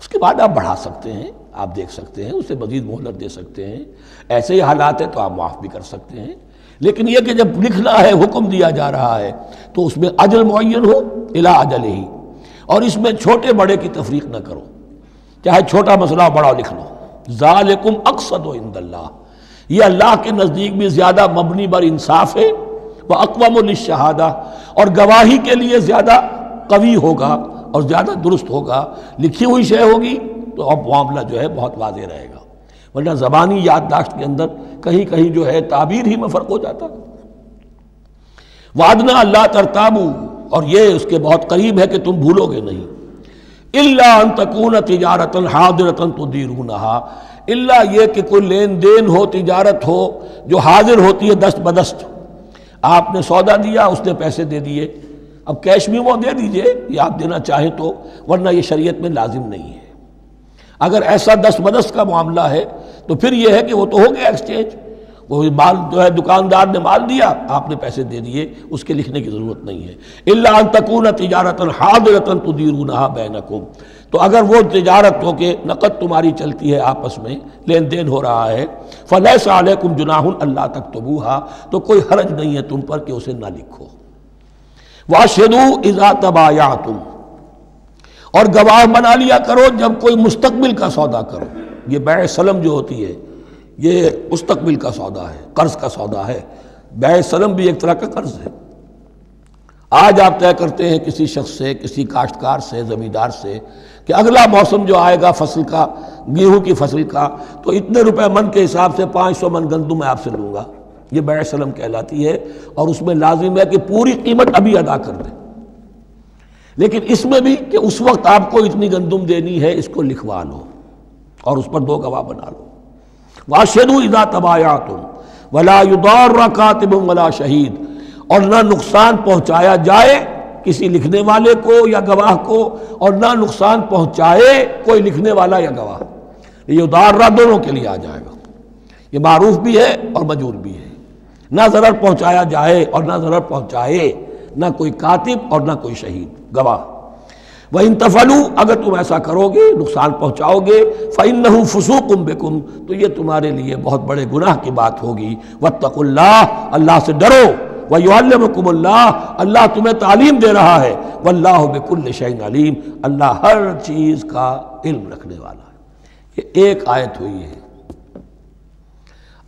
اس کے بعد آپ بڑھا سکتے ہیں، آپ دیکھ سکتے ہیں، اسے مزید مہلت دے سکتے ہیں، ایسے ہی حالات ہیں تو آپ معاف بھی کر سکتے ہیں، لیکن یہ کہ جب لکھنا ہے، حکم دیا جا رہا ہے تو اس میں اجل معین ہو، الی اجلہ، اور اس میں چھوٹے بڑے کی تفریق نہ کرو، چاہے چھوٹا مسئلہ بڑا لکھ لو، ذالکم اقسط عند اللہ، یہ اللہ کے نزدیک بھی زیادہ مبنی بر انصاف ہے، واقوم للشہادہ، اور گواہی کے لیے زیادہ قوی ہوگا اور زیادہ درست ہوگا، لکھی ہوئی شے ہوگی تو اب معاملہ جو ہے بہت واضح رہے گا، ورنہ زبانی یادداشت کے اندر کہیں کہیں جو ہے تعبیر ہی میں فرق ہو جاتا۔ وعدنا اللہ ترتابو، اور یہ اس کے بہت قریب ہے کہ تم بھولو گے نہیں، الا ان تکون تجارتا حاضرتا تدیرونہا، الا یہ کہ کوئی لین دین ہو، تجارت ہو جو حاضر ہوتی ہے دست بدست، آپ نے سودا دیا، اس نے پیسے دے دیے، اب کیش بھی وہ دے دیجئے یا آپ دینا چاہیں تو، ورنہ یہ شریعت میں لازم نہیں ہے۔ اگر ایسا دست بدست کا معاملہ ہے تو پھر یہ ہے کہ وہ تو ہو گیا ایکسچینج، وہ مال جو ہے دکاندار نے مال دیا، آپ نے پیسے دے دیے، اس کے لکھنے کی ضرورت نہیں ہے۔ الا ان تکون تجارۃ حاضرۃ تدیرونھا بینکم، تو اگر وہ تجارت ہو کہ نقد تمہاری چلتی ہے، آپس میں لین دین ہو رہا ہے، فلیس علیکم جناح الا تکتبوھا، تو کوئی حرج نہیں ہے تم پر کہ اسے نہ لکھو۔ واشہدوا اذا تبایعتم، اور گواہ بنا لیا کرو جب کوئی مستقبل کا سودا کرو۔ یہ بیع سلم جو ہوتی ہے یہ مستقبل کا سودا ہے، قرض کا سودا ہے۔ بیع سلم بھی ایک طرح کا قرض ہے۔ آج آپ طے کرتے ہیں کسی شخص سے، کسی کاشتکار سے، زمیندار سے کہ اگلا موسم جو آئے گا فصل کا، گیہوں کی فصل کا، تو اتنے روپے من کے حساب سے 500 من گندم میں آپ سے لوں گا۔ یہ بیع سلم کہلاتی ہے، اور اس میں لازم ہے کہ پوری قیمت ابھی ادا کر دیں۔ لیکن اس میں بھی کہ اس وقت آپ کو اتنی گندم دینی ہے، اس کو لکھوا لو اور اس پر 2 گواہ بنا لو۔ واشہدوا اذا تبایعتم ولا یضار کاتب ولا شہید، اور نہ نقصان پہنچایا جائے کسی لکھنے والے کو یا گواہ کو، اور نہ نقصان پہنچائے کوئی لکھنے والا یا گواہ۔ یہ یضار دونوں کے لیے آ جائے گا، یہ معروف بھی ہے اور مجرور بھی ہے۔ نہ ضرر پہنچایا جائے اور نہ ضرر پہنچائے، نہ کوئی کاتب اور نہ کوئی شہید گواہ۔ وَإِن تَفْعَلُوا، اگر تم ایسا کرو گے، نقصان پہنچاؤ گے، فَإِنَّهُ فُسُوقٌ بِكُمْ، تو یہ تمہارے لیے بہت بڑے گناہ کی بات ہوگی۔ وَاتَّقُوا اللَّهَ، اللہ سے ڈرو، وَيُعَلِّمُكُمُ اللَّهُ، اللہ تمہیں تعلیم دے رہا ہے، وَاللَّهُ بِكُلِّ شَيْءٍ عَلِيمٌ، اللہ ہر چیز کا علم رکھنے والا ہے۔ یہ ایک آیت ہوئی ہے،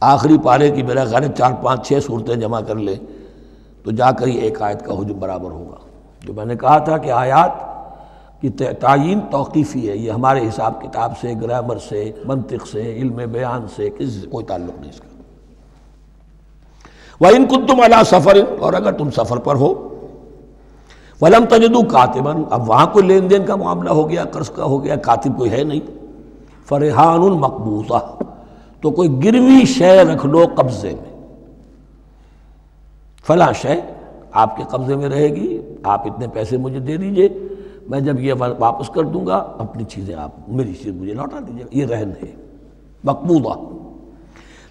آخری پارے کی میرا خیال 4 5 6 صورتیں جمع کر لیں تو جا کر یہ ایک آیت کا حجم برابر ہوگا۔ جو میں نے کہا تھا کہ آیات کی تعیین توقیفی ہے، یہ ہمارے حساب کتاب سے، گرامر سے، منطق سے، علم بیان سے کسی سے کوئی تعلق نہیں اس کا۔ وَإِن كُنتُمْ عَلَىٰ سَفَرٍ، اور اگر تم سفر پر ہو، وَلَمْ تَجِدُوا كَاتِبًا، اب وہاں کوئی لین دین کا معاملہ ہو گیا، قرض کا ہو گیا، کاتب کوئی ہے نہیں، فَرِحَانٌ مَقْبُوضَةٌ، تو کوئی گروی شے رکھ لو قبضے میں، فلاں شے آپ کے قبضے میں رہے گی، آپ اتنے پیسے مجھے دے دیجئے، میں جب یہ واپس کر دوں گا اپنی چیزیں آپ، میری چیز مجھے لوٹا دیجیے گا۔ یہ رہن ہے مقبوضہ،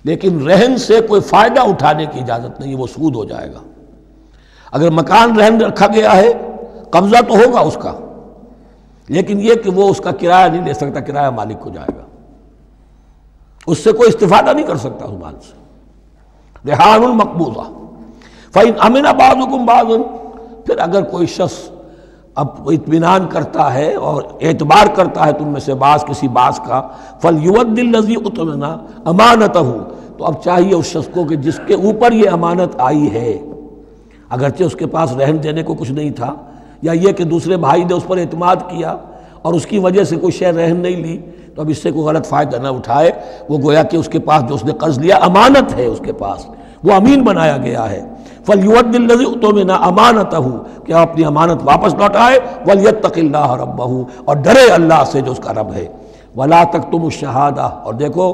لیکن رہن سے کوئی فائدہ اٹھانے کی اجازت نہیں، وہ سود ہو جائے گا۔ اگر مکان رہن رکھا گیا ہے، قبضہ تو ہوگا اس کا، لیکن یہ کہ وہ اس کا کرایہ نہیں لے سکتا، کرایہ مالک کو جائے گا، اس سے کوئی استفادہ نہیں کر سکتا اس مال سے۔ رہان مقبوضہ۔ فَإِنْ أَمِنَ بَعْضُكُمْ بَعْضًا، پھر اگر کوئی شخص اب اطمینان کرتا ہے اور اعتبار کرتا ہے تم میں سے بعض کسی بعض کا، فَلْيُؤَدِّ الَّذِي اؤْتُمِنَ أَمَانَتَهُ، تو اب چاہیے اس شخص کو کہ جس کے اوپر یہ امانت آئی ہے، اگرچہ اس کے پاس رہن دینے کو کچھ نہیں تھا، یا یہ کہ دوسرے بھائی نے اس پر اعتماد کیا اور اس کی وجہ سے کوئی شے رہن نہیں لی، تو اب اس سے کوئی غلط فائدہ نہ اٹھائے، وہ گویا کہ اس کے پاس جو اس نے قرض لیا امانت ہے، اس کے پاس وہ امین بنایا گیا ہے۔ فَلْيُؤَدِّ الَّذِي اؤْتُمِنَ أَمَانَتَهُ، کہ اپنی امانت واپس لوٹائے، وَلْيَتَّقِ اللَّهَ رَبَّهُ، اور ڈرے اللہ سے جو اس کا رب ہے۔ وَلَا تَكْتُمُوا الشَّهَادَةَ، اور دیکھو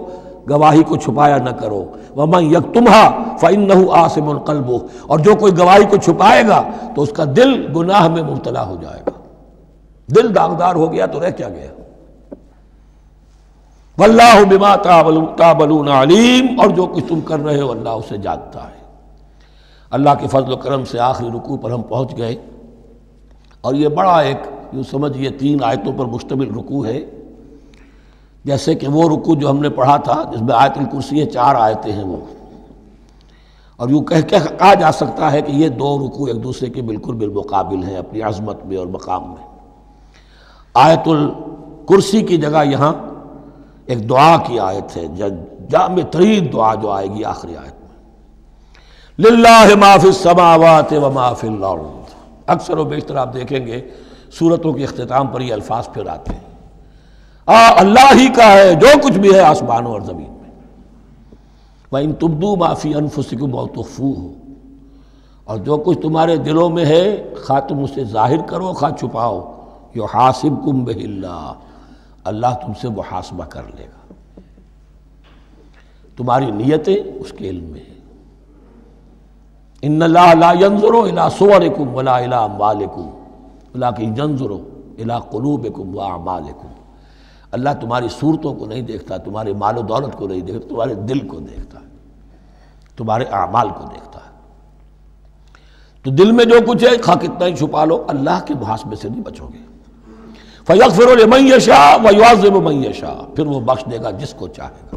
گواہی کو چھپایا نہ کرو، وَمَنْ يَكْتُمْهَا فَإِنَّهُ آثِمٌ قَلْبُهُ، اور جو کوئی گواہی کو چھپائے گا تو اس کا دل گناہ میں مبتلا ہو جائے گا، دل داغدار ہو گیا تو رہ کیا گیا۔ وَاللَّهُ بِمَا تَعْمَلُونَ عَلِيمٌ، اور جو کچھ تم کر رہے ہو اللہ اسے جانتا ہے۔ اللہ کے فضل و کرم سے آخری رکوع پر ہم پہنچ گئے، اور یہ بڑا ایک یوں سمجھئے 3 آیتوں پر مشتمل رکوع ہے، جیسے کہ وہ رکوع جو ہم نے پڑھا تھا جس میں آیت الکرسی 4 آیتیں ہیں، وہ اور یوں کہا جا سکتا ہے کہ یہ 2 رکوع ایک دوسرے کے بالکل بالمقابل ہیں اپنی عظمت میں اور مقام میں۔ آیت الکرسی کی جگہ یہاں ایک دعا کی آیت ہے، جامع ترین دعا جو آئے گی آخری آیت میں، للہ ما فی السماوات و ما فی الارض۔ اکثر و بیشتر آپ دیکھیں گے سورتوں کے اختتام پر یہ الفاظ پھر آتے ہیں، اللہ ہی کا ہے جو کچھ بھی ہے آسمانوں اور زمین میں۔ وَإِن تُبْدُوا مَا فِي أَنفُسِكُمْ أَوْ تُخْفُوهُ، اور جو کچھ تمہارے دلوں میں ہے خواہ تم اسے ظاہر کرو خواہ چھپاؤ، یحاسبکم بہ اللہ، اللہ تم سے محاسبہ کر لے گا، تمہاری نیتیں اس کے علم میں ہیں۔ ان اللہ لا ينظر الى صورکم ولا الى اموالکم ولکن ينظر الى قلوبکم واعمالکم، اللہ تمہاری صورتوں کو نہیں دیکھتا، تمہارے مال و دولت کو نہیں دیکھتا، تمہارے دل کو دیکھتا ہے۔ تمہارے اعمال کو دیکھتا ہے۔ تو دل میں جو کچھ ہے خواہ کتنا ہی چھپا لو، اللہ کے محاسبے سے نہیں بچو گے۔ فَيَغْفِرُ لِمَن يَشَاءُ وَيُعَذِّبُ مَن يَشَاءُ، پھر وہ بخش دے گا جس کو چاہے گا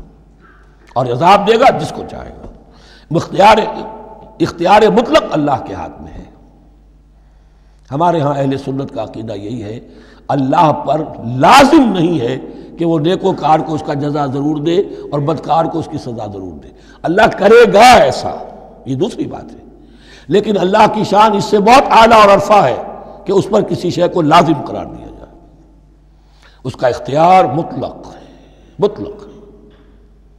اور عذاب دے گا جس کو چاہے گا۔ اختیار مطلق اللہ کے ہاتھ میں ہے۔ ہمارے ہاں اہل سنت کا عقیدہ یہی ہے، اللہ پر لازم نہیں ہے کہ وہ نیکوکار کو اس کا جزا ضرور دے اور بدکار کو اس کی سزا ضرور دے۔ اللہ کرے گا ایسا، یہ دوسری بات ہے، لیکن اللہ کی شان اس سے بہت اعلیٰ اور عرفہ ہے کہ اس پر کسی شے کو لازم قرار دیا جائے۔ اس کا اختیار مطلق ہے، مطلق ہے۔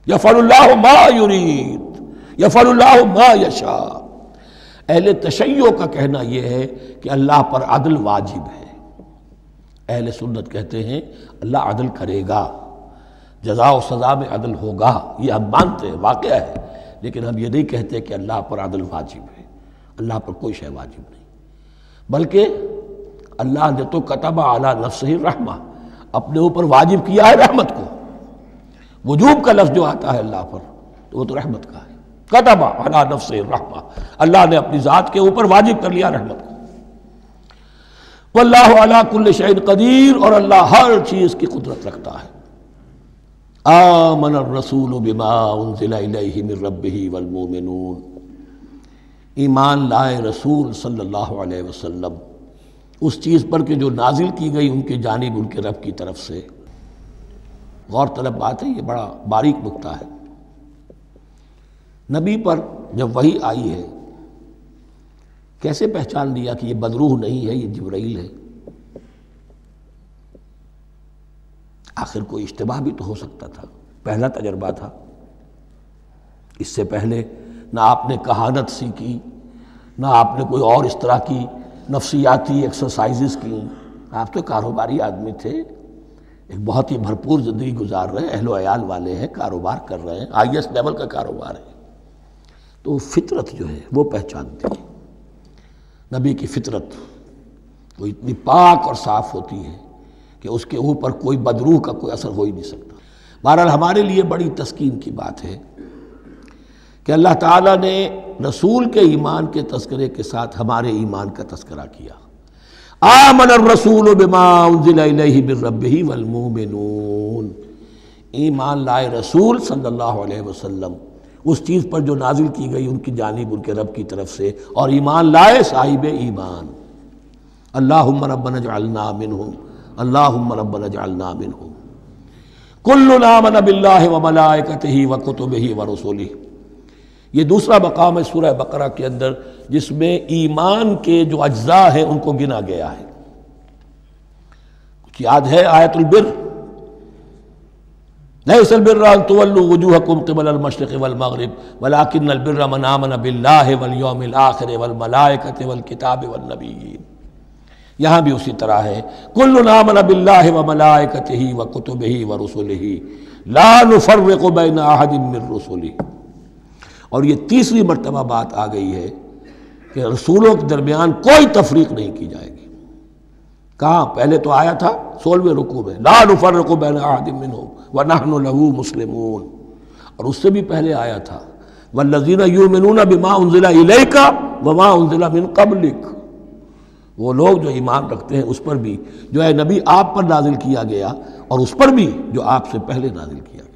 یفعل اللہ ما یرید، یفعل اللہ ما یشاء۔ اہل تشیع کا کہنا یہ ہے کہ اللہ پر عدل واجب ہے۔ اہل سنت کہتے ہیں اللہ عدل کرے گا، جزا و سزا میں عدل ہوگا، یہ ہم مانتے ہیں، واقعہ ہے، لیکن ہم یہ نہیں کہتے کہ اللہ پر عدل واجب ہے۔ اللہ پر کوئی شے واجب نہیں، بلکہ اللہ نے تو کتب علی نفسہ الرحمہ، اپنے اوپر واجب کیا ہے رحمت کو۔ وجوب کا لفظ جو آتا ہے اللہ پر تو وہ تو رحمت کا ہے، کتب علی نفسہ الرحمہ، اللہ نے اپنی ذات کے اوپر واجب کر لیا رحمت کو۔ واللہ علی کل شیء قدیر، اور اللہ ہر چیز کی قدرت رکھتا ہے۔ آمن الرسول بما انزل الیہ من ربہ والمؤمنون، ایمان لائے رسول صلی اللہ علیہ وسلم اس چیز پر کہ جو نازل کی گئی ان کی جانب ان کے رب کی طرف سے۔ غور طلب بات ہے، یہ بڑا باریک نکتہ ہے۔ نبی پر جب وحی آئی ہے کیسے پہچان لیا کہ یہ بدروح نہیں ہے، یہ جبرائیل ہے؟ آخر کوئی اشتباہ بھی تو ہو سکتا تھا، پہلا تجربہ تھا۔ اس سے پہلے نہ آپ نے کہانت سیکھی، نہ آپ نے کوئی اور اس طرح کی نفسیاتی ایکسرسائزز کی، آپ تو کاروباری آدمی تھے، ایک بہت ہی بھرپور زندگی گزار رہے ہیں، اہل و عیال والے ہیں، کاروبار کر رہے ہیں، ہائی ایسٹ لیول کا کاروبار ہے، تو فطرت جو ہے وہ پہچانتی ہے۔ نبی کی فطرت وہ اتنی پاک اور صاف ہوتی ہے کہ اس کے اوپر کوئی بدروح کا کوئی اثر ہو ہی نہیں سکتا۔ بہرحال ہمارے لیے بڑی تسکین کی بات ہے کہ اللہ تعالیٰ نے رسول کے ایمان کے تذکرے کے ساتھ ہمارے ایمان کا تذکرہ کیا۔ آمن الرسول بما انزل الیہ من ربہ والمؤمنون، ایمان لائے رسول صلی اللہ علیہ وسلم اس چیز پر جو نازل کی گئی ان کی جانب ان کے رب کی طرف سے، اور ایمان لائے صاحب ایمان۔ اللہم ربنا اجعلنا منہم، اللہم ربنا اجعلنا منہم۔ کل آمن باللہ وملائکتہ وکتبہ ورسلہ، یہ دوسرا مقام ہے سورہ بقرہ کے اندر جس میں ایمان کے جو اجزاء ہیں ان کو گنا گیا ہے۔ کچھ یاد ہے آیت البر، لیس البر ان تولوا وجوہکم قبل المشرق والمغرب ولکن البر من آمن باللہ والیوم الآخر والملائکۃ والکتاب والنبیین۔ یہاں بھی اسی طرح ہے، کل آمن باللہ وملائکتہ وکتبہ ورسلہ لا نفرق بین احد من رسلہ۔ اور یہ تیسری مرتبہ بات آ گئی ہے کہ رسولوں کے درمیان کوئی تفریق نہیں کی جائے گی۔ کہاں؟ پہلے تو آیا تھا 16ویں رکوع میں، لا نفرق بین احد منہم ونحن له مسلمون، اور اس سے بھی پہلے آیا تھا والذین یؤمنون بما انزل الیک وما انزل من قبلک، وہ لوگ جو ایمان رکھتے ہیں اس پر بھی جو ہے نبی آپ پر نازل کیا گیا اور اس پر بھی جو آپ سے پہلے نازل کیا گیا۔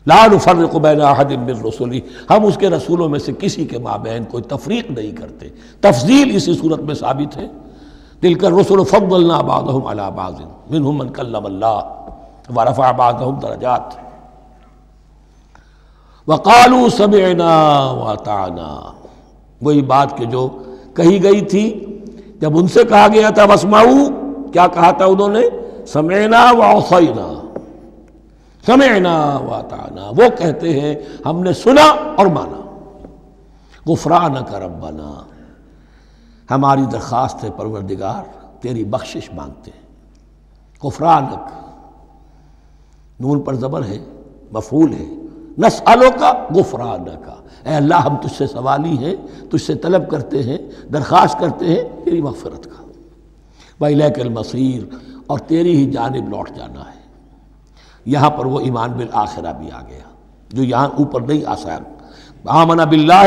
لا نفرق بین احد من رسلہ، ہم اس کے رسولوں میں سے کسی کے مابین کوئی تفریق نہیں کرتے۔ تفضیل اسی صورت میں ثابت ہے، تلک الرسل فضلنا بعضهم علی بعض منهم من کلم اللہ ورفع بعضهم درجات وقالوا سمعنا واطعنا، وہی بات کہ جو کہی گئی تھی جب ان سے کہا گیا تھا واسمعوا، کیا کہا تھا انہوں نے؟ سمعنا وعصینا، سمعنا واطعنا، وہ کہتے ہیں ہم نے سنا اور مانا۔ غفرانک ربنا، ہماری درخواست ہے پروردگار، تیری بخشش مانگتے ہیں۔ غفرانک، نون پر زبر ہے، مفعول ہے، نسألک غفرانک، اے اللہ ہم تجھ سے سوالی ہیں، تجھ سے طلب کرتے ہیں، درخواست کرتے ہیں تیری مغفرت کا۔ وإلیک المصیر، اور تیری ہی جانب لوٹ جانا ہے۔ یہاں پر وہ ایمان بالآخرہ بھی آ گیا جو یہاں اوپر نہیں آسان، آمن باللہ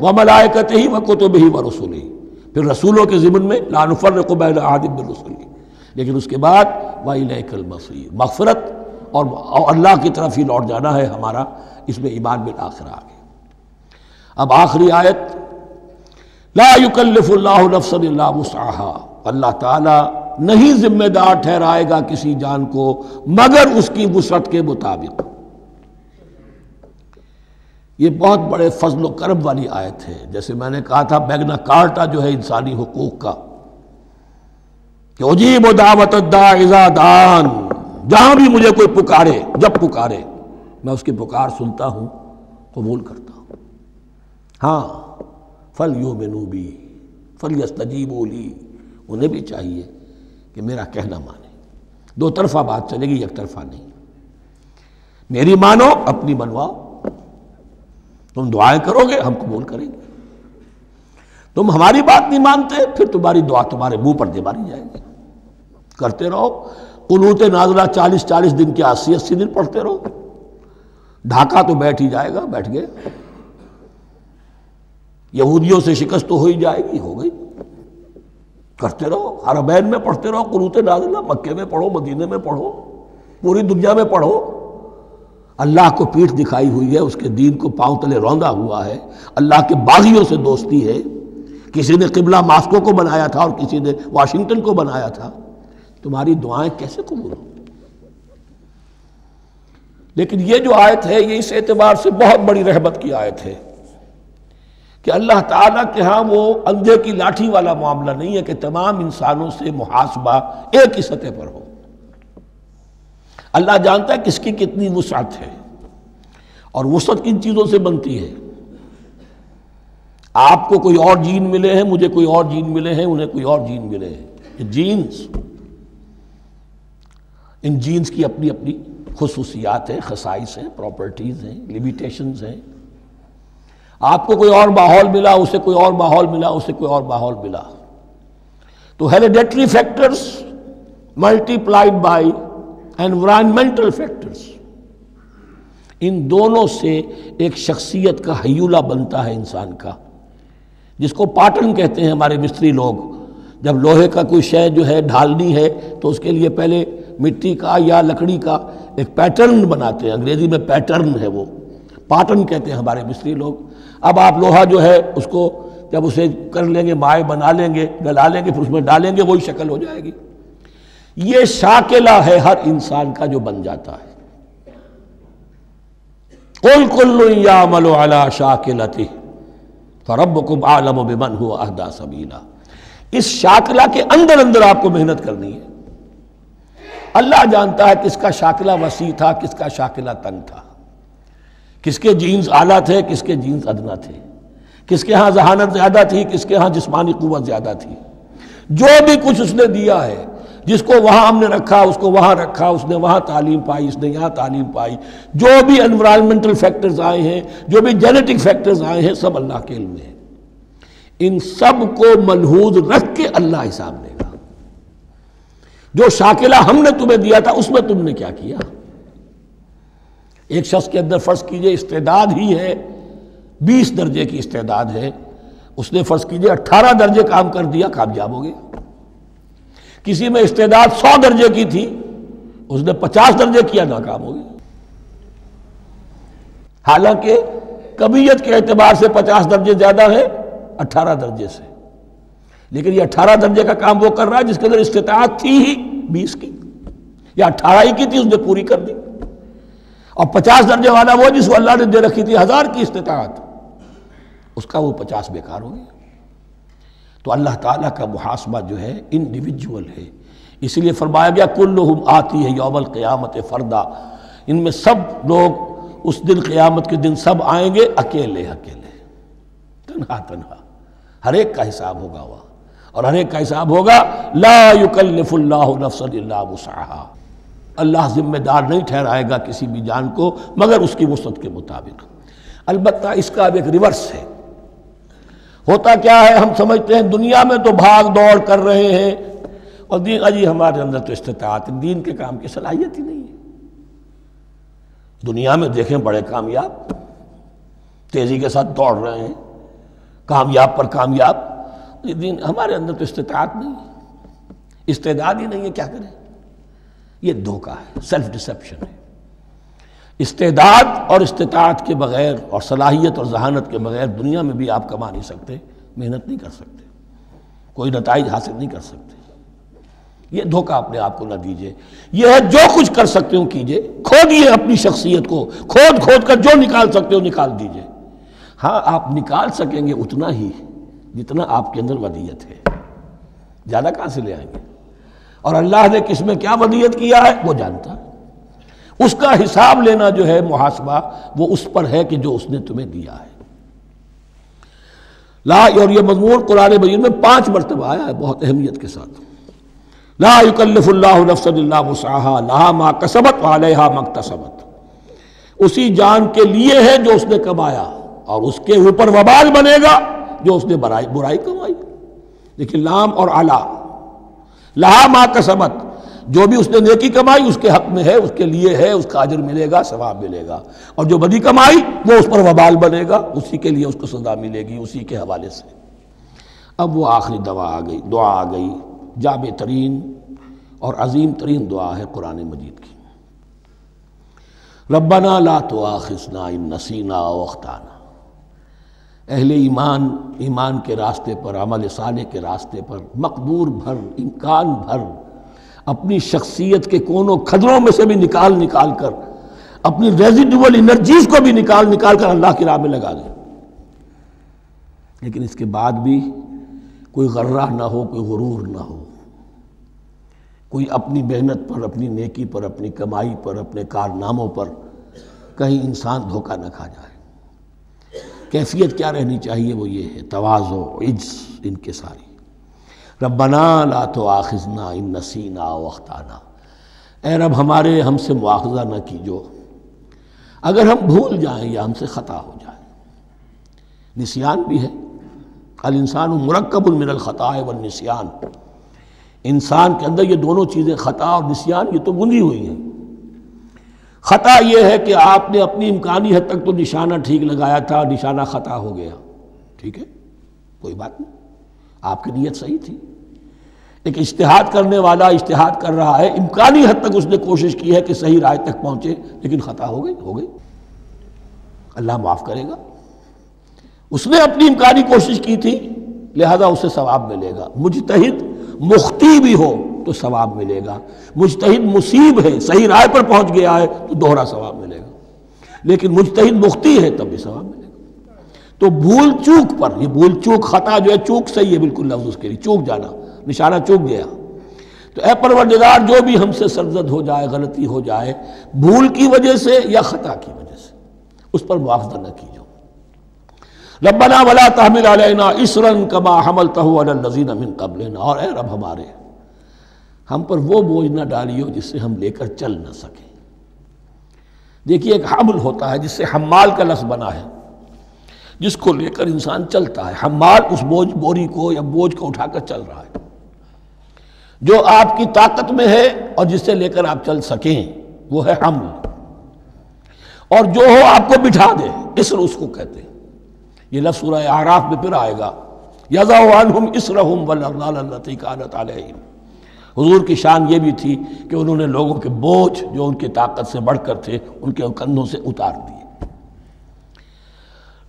وملائکتہ وکتبہ ورسلہ، پھر رسولوں کے ضمن میں لا نفرق بین احد من رسلہ، لیکن اس کے بعد وإلیک المصیر، مغفرت اور اللہ کی طرف ہی لوٹ جانا ہے ہمارا، اس میں ایمان بالآخرہ آ گیا۔ اب آخری آیت، لا یکلف اللہ نفسا الا وسعها، اللہ تعالیٰ نہیں ذمہ دار ٹھہرائے گا کسی جان کو مگر اس کی وسعت کے مطابق۔ یہ بہت بڑے فضل و کرم والی آیت ہے، جیسے میں نے کہا تھا میگنا کارٹا جو ہے انسانی حقوق کا، کہ اجیب دعوت الداع اذا دعان، جہاں بھی مجھے کوئی پکارے، جب پکارے میں اس کی پکار سنتا ہوں، قبول کرتا ہوں۔ ہاں فَلْيُؤْمِنُوا بِي فَلْيَسْتَجِيبُوا لِي، انہیں بھی چاہیے کہ میرا کہنا مانے، دو طرفہ بات چلے گی، یک طرفہ نہیں۔ میری مانو، اپنی منواؤ، تم دعائیں کرو گے ہم قبول کریں گے، تم ہماری بات نہیں مانتے پھر تمہاری دعا تمہارے منہ پر دے ماری جائے گی۔ کرتے رہو قنوت نازلہ 40 دن کے 80 دن پڑھتے رہو، ڈھاکہ تو بیٹھ ہی جائے گا، بیٹھ گئے۔ یہودیوں سے شکست تو ہو ہی جائے گی، ہو گئی۔ کرتے رہو، حرمین میں پڑھتے رہو قنوت نازلہ، مکے میں پڑھو، مدینے میں پڑھو، پوری دنیا میں پڑھو۔ اللہ کو پیٹھ دکھائی ہوئی ہے، اس کے دین کو پاؤں تلے روندا ہوا ہے، اللہ کے باغیوں سے دوستی ہے، کسی نے قبلہ ماسکو کو بنایا تھا اور کسی نے واشنگٹن کو بنایا تھا، تمہاری دعائیں کیسے قبول ہوں؟ لیکن یہ جو آیت ہے یہ اس اعتبار سے بہت بڑی رحمت کی آیت ہے کہ اللہ تعالیٰ کے ہاں وہ اندھے کی لاٹھی والا معاملہ نہیں ہے کہ تمام انسانوں سے محاسبہ ایک ہی سطح پر ہو۔ اللہ جانتا ہے کس کی کتنی وسعت ہے، اور وسعت کن چیزوں سے بنتی ہے۔ آپ کو کوئی اور جین ملے ہیں، مجھے کوئی اور جین ملے ہیں، انہیں کوئی اور جین ملے ہیں، یہ جینز، ان جینز کی اپنی اپنی خصوصیات ہیں، خصائص ہیں، پراپرٹیز ہیں، لیمیٹیشنز ہیں۔ آپ کو کوئی اور ماحول ملا، اسے کوئی اور ماحول ملا، اسے کوئی اور ماحول ملا، تو hereditary factors multiplied by environmental factors, ان دونوں سے ایک شخصیت کا ہیولہ بنتا ہے انسان کا، جس کو پیٹرن کہتے ہیں ہمارے مستری لوگ۔ جب لوہے کا کوئی شے جو ہے ڈھالنی ہے تو اس کے لیے پہلے مٹی کا یا لکڑی کا ایک پیٹرن بناتے ہیں، انگریزی میں پیٹرن ہے، وہ پیٹرن کہتے ہیں ہمارے مستری لوگ۔ اب آپ لوہا جو ہے اس کو جب اسے کر لیں گے، مائع بنا لیں گے، گلا لیں گے، پھر اس میں ڈالیں گے، وہی شکل ہو جائے گی۔ یہ شاکلہ ہے ہر انسان کا جو بن جاتا ہے۔ قُلْ كُلٌّ يَعْمَلُ عَلَى شَاكِلَتِهِ فَرَبُّكُمْ أَعْلَمُ بِمَنْ هُوَ أَهْدَىٰ سَبِيلًا، اس شاکلہ کے اندر آپ کو محنت کرنی ہے۔ اللہ جانتا ہے کس کا شاکلہ وسیع تھا، کس کا شاکلہ تنگ تھا، کس کے جینز اعلیٰ تھے، کس کے جینز ادنا تھے، کس کے ہاں ذہانت زیادہ تھی، کس کے ہاں جسمانی قوت زیادہ تھی۔ جو بھی کچھ اس نے دیا ہے، جس کو وہاں ہم نے رکھا اس کو وہاں رکھا، اس نے وہاں تعلیم پائی، اس نے یہاں تعلیم پائی، جو بھی انوائرمنٹل فیکٹرز آئے ہیں، جو بھی جینیٹک فیکٹرز آئے ہیں، سب اللہ کے علم میں ہے۔ ان سب کو ملحوظ رکھ کے اللہ حساب لے گا۔ جو شاکلہ ہم نے تمہیں دیا تھا اس میں تم نے کیا کیا؟ ایک شخص کے اندر فرض کیجئے استعداد ہی ہے 20 درجے کی استعداد ہے، اس نے فرض کیجئے 18 درجے کام کر دیا، کامیاب ہو گیا۔ کسی میں استعداد 100 درجے کی تھی، اس نے 50 درجے کیا، ناکام ہو گیا۔ حالانکہ کمیت کے اعتبار سے 50 درجے زیادہ ہے 18 درجے سے، لیکن یہ 18 درجے کا کام وہ کر رہا ہے جس کے اندر استطاعت تھی ہی 20 کی، یا 18 ہی کی تھی، اس نے پوری کر دی۔ اور 50 درجے والا وہ جس کو اللہ نے دے رکھی تھی 1000 کی استطاعت، اس کا وہ 50 بیکار ہو گیا۔ تو اللہ تعالیٰ کا محاسبہ جو ہے انڈیویجول ہے، اس لیے فرمایا گیا کلہم آتی ہے یوم القیامت فردا، ان میں سب لوگ اس دن قیامت کے دن سب آئیں گے اکیلے اکیلے، تنہا تنہا، ہر ایک کا حساب ہوگا وہاں، اور ہر ایک کا حساب ہوگا لا یکلف اللہ نفسا الا وسعها، اللہ ذمہ دار نہیں ٹھہرائے گا کسی بھی جان کو مگر اس کی وسعت کے مطابق۔ البتہ اس کا اب ایک ریورس ہے۔ ہوتا کیا ہے، ہم سمجھتے ہیں دنیا میں تو بھاگ دوڑ کر رہے ہیں اور دین اجی ہمارے اندر تو استطاعت، دین کے کام کی صلاحیت ہی نہیں ہے۔ دنیا میں دیکھیں بڑے کامیاب، تیزی کے ساتھ دوڑ رہے ہیں کامیاب پر کامیاب. یہ دین ہمارے اندر تو استطاعت نہیں ہے، استعداد ہی نہیں ہے، کیا کریں؟ یہ دھوکہ ہے، سیلف ڈسیپشن ہے. استعداد اور استطاعت کے بغیر اور صلاحیت اور ذہانت کے بغیر دنیا میں بھی آپ کما نہیں سکتے، محنت نہیں کر سکتے، کوئی نتائج حاصل نہیں کر سکتے. یہ دھوکہ اپنے آپ کو نہ دیجئے. یہ ہے جو کچھ کر سکتے ہو کیجئے، کھودیے اپنی شخصیت کو، کھود کر جو نکال سکتے ہو نکال دیجئے. ہاں آپ نکال سکیں گے اتنا ہی جتنا آپ کے اندر ودیت ہے، زیادہ کہاں سے لے آئیں گے؟ اور اللہ نے کس میں کیا ودیت کیا ہے وہ جانتا ہے. اس کا حساب لینا جو ہے، محاسبہ، وہ اس پر ہے کہ جو اس نے تمہیں دیا ہے. لا، اور یہ مضمون قرآن مجید میں 5 مرتبہ آیا ہے بہت اہمیت کے ساتھ. لا یکلف اللہ نفسا الا وسعها لها ما کسبت وعلیہا ما اکتسبت. اسی جان کے لیے ہے جو اس نے کمایا، اور اس کے اوپر وبال بنے گا جو اس نے برائی کمائی. لیکن لام اور علا، لہا ما کسبت، جو بھی اس نے نیکی کمائی اس کے حق میں ہے، اس کے لیے ہے، اس کا اجر ملے گا، ثواب ملے گا. اور جو بدی کمائی وہ اس پر وبال بنے گا، اسی کے لیے اس کو سزا ملے گی، اسی کے حوالے سے. اب وہ آخری دعا آ گئی، جامع ترین اور عظیم ترین دعا ہے قرآن مجید کی. ربنا لا تؤاخذنا ان نسینا او اخطانا. اہل ایمان کے راستے پر، عمل صالح کے راستے پر مقدور بھر، امکان بھر اپنی شخصیت کے کونوں کھدروں میں سے بھی نکال کر، اپنی ریزیڈول انرجیز کو بھی نکال کر اللہ کی راہ میں لگا دیں. لیکن اس کے بعد بھی کوئی غرہ نہ ہو، کوئی غرور نہ ہو، کوئی اپنی محنت پر، اپنی نیکی پر، اپنی کمائی پر، اپنے کارناموں پر کہیں انسان دھوکہ نہ کھا جائے. کیفیت کیا رہنی چاہیے؟ وہ یہ ہے تواضع، عجز ان کے ساری. ربنا لا تؤاخذنا ان نسینا او اخطانا. اے رب ہمارے، ہم سے مواخذہ نہ کیجو اگر ہم بھول جائیں یا ہم سے خطا ہو جائے. نسیان بھی ہے، الانسان مرکب من الخطاء والنسیان. انسان کے اندر یہ دونوں چیزیں، خطا اور نسیان، یہ تو گنجی ہوئی ہیں. خطا یہ ہے کہ آپ نے اپنی امکانی حد تک تو نشانہ ٹھیک لگایا تھا، نشانہ خطا ہو گیا، ٹھیک ہے، کوئی بات نہیں، آپ کی نیت صحیح تھی. ایک اجتہاد کرنے والا اجتہاد کر رہا ہے، امکانی حد تک اس نے کوشش کی ہے کہ صحیح رائے تک پہنچے، لیکن خطا ہو گئی، اللہ معاف کرے گا. اس نے اپنی امکانی کوشش کی تھی، لہذا اسے ثواب ملے گا. مجتہد مخطی بھی ہو تو ثواب ملے گا. مجتہد مصیب ہے، صحیح رائے پر پہنچ گیا ہے تو دوہرا ثواب ملے گا. لیکن مجتہد مخطی ہے تب بھی ثواب ملے گا. تو بھول چوک پر، یہ بھول چوک، خطا جو ہے چوک صحیح ہے بالکل لفظ اس کے لیے، چوک جانا، نشانہ چوک گیا. تو اے پروردگار جو بھی ہم سے سرزد ہو جائے، غلطی ہو جائے، بھول کی وجہ سے یا خطا کی وجہ سے، اس پر مواخذہ نہ کیجو. ربنا ولا تحمل علینا اصرا کما حملتہ علی الذین من قبلنا. اور اے رب ہمارے، ہم پر وہ بوجھ نہ ڈالیو جس سے ہم لے کر چل نہ سکیں. دیکھیے ایک حمل ہوتا ہے جس سے حمال کا لفظ بنا ہے، جس کو لے کر انسان چلتا ہے. حمال اس بوری کو یا بوجھ کو اٹھا کر چل رہا ہے. جو آپ کی طاقت میں ہے اور جس سے لے کر آپ چل سکیں وہ ہے حمل. اور جو ہو آپ کو بٹھا دے، اسر اس کو کہتے ہیں. یہ لفظ سورہ اعراف میں پھر آئے گا، یضع عنہم اسرہم والاغلال التی کانت علیہم. حضور کی شان یہ بھی تھی کہ انہوں نے لوگوں کے بوجھ جو ان کی طاقت سے بڑھ کر تھے ان کے کندھوں سے اتار دیے.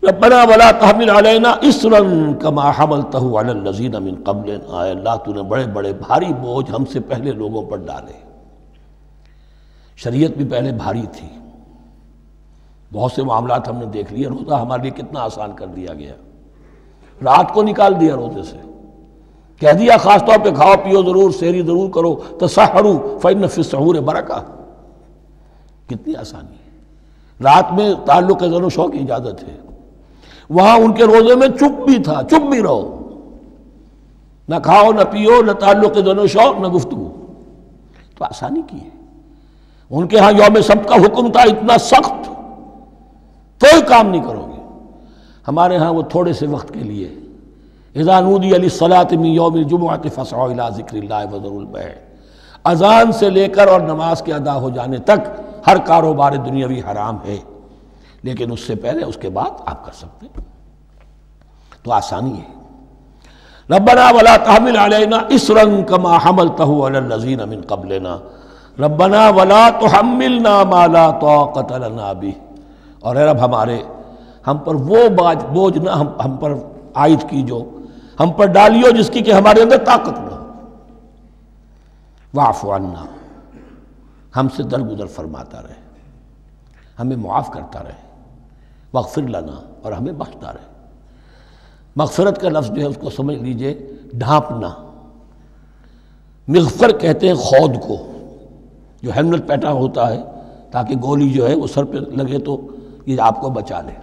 ربنا ولا تحمل علینا اصرا کما حملتہ علی الذین من قبلنا. اے اللہ تو نے بڑے بڑے بھاری بوجھ ہم سے پہلے لوگوں پر ڈالے. شریعت بھی پہلے بھاری تھی، بہت سے معاملات ہم نے دیکھ لیے. روزہ ہمارے لیے کتنا آسان کر دیا گیا، رات کو نکال دیا روزے سے، کہہ دیا خاص طور پہ کھاؤ پیو ضرور، سحری ضرور کرو، تسحروا فإن فی السحور برکہ. کتنی آسانی ہے. رات میں تعلق زن و شو کی اجازت ہے. وہاں ان کے روزے میں چپ بھی تھا، چپ بھی رہو، نہ کھاؤ نہ پیو، نہ تعلق زن و شو، نہ گفتگو. تو آسانی کی ہے. ان کے ہاں یوم سبت کا حکم تھا اتنا سخت، کوئی کام نہیں کرو گے. ہمارے ہاں وہ تھوڑے سے وقت کے لیے، اذا نودی للصلاۃ من یوم الجمعۃ فاسعوا الی ذکر اللہ وذروا البیع. اذان سے لے کر اور نماز کے ادا ہو جانے تک ہر کاروبار دنیاوی حرام ہے. لیکن اس سے پہلے اس کے بعد آپ کر سکتے ہیں، تو آسانی ہے۔ ربنا ولا تحمل علینا اصرا کما حملته علی الذین من قبلنا ربنا ولا تحملنا ما لا طاقت لنا به، اور اے رب ہمارے ہم پر وہ بوجھ نہ ہم پر عائد کی جو ہم پر ڈالیو جس کی کہ ہمارے اندر طاقت نہ ہو، واعف عنا، ہم سے درگزر فرماتا رہے، ہمیں معاف کرتا رہے، واغفر لنا، اور ہمیں بخشتا رہے۔ مغفرت کا لفظ جو ہے اس کو سمجھ لیجئے ڈھانپنا، مغفر کہتے ہیں خود کو، جو ہیلمٹ پہنا ہوتا ہے تاکہ گولی جو ہے وہ سر پہ لگے تو یہ آپ کو بچا لے،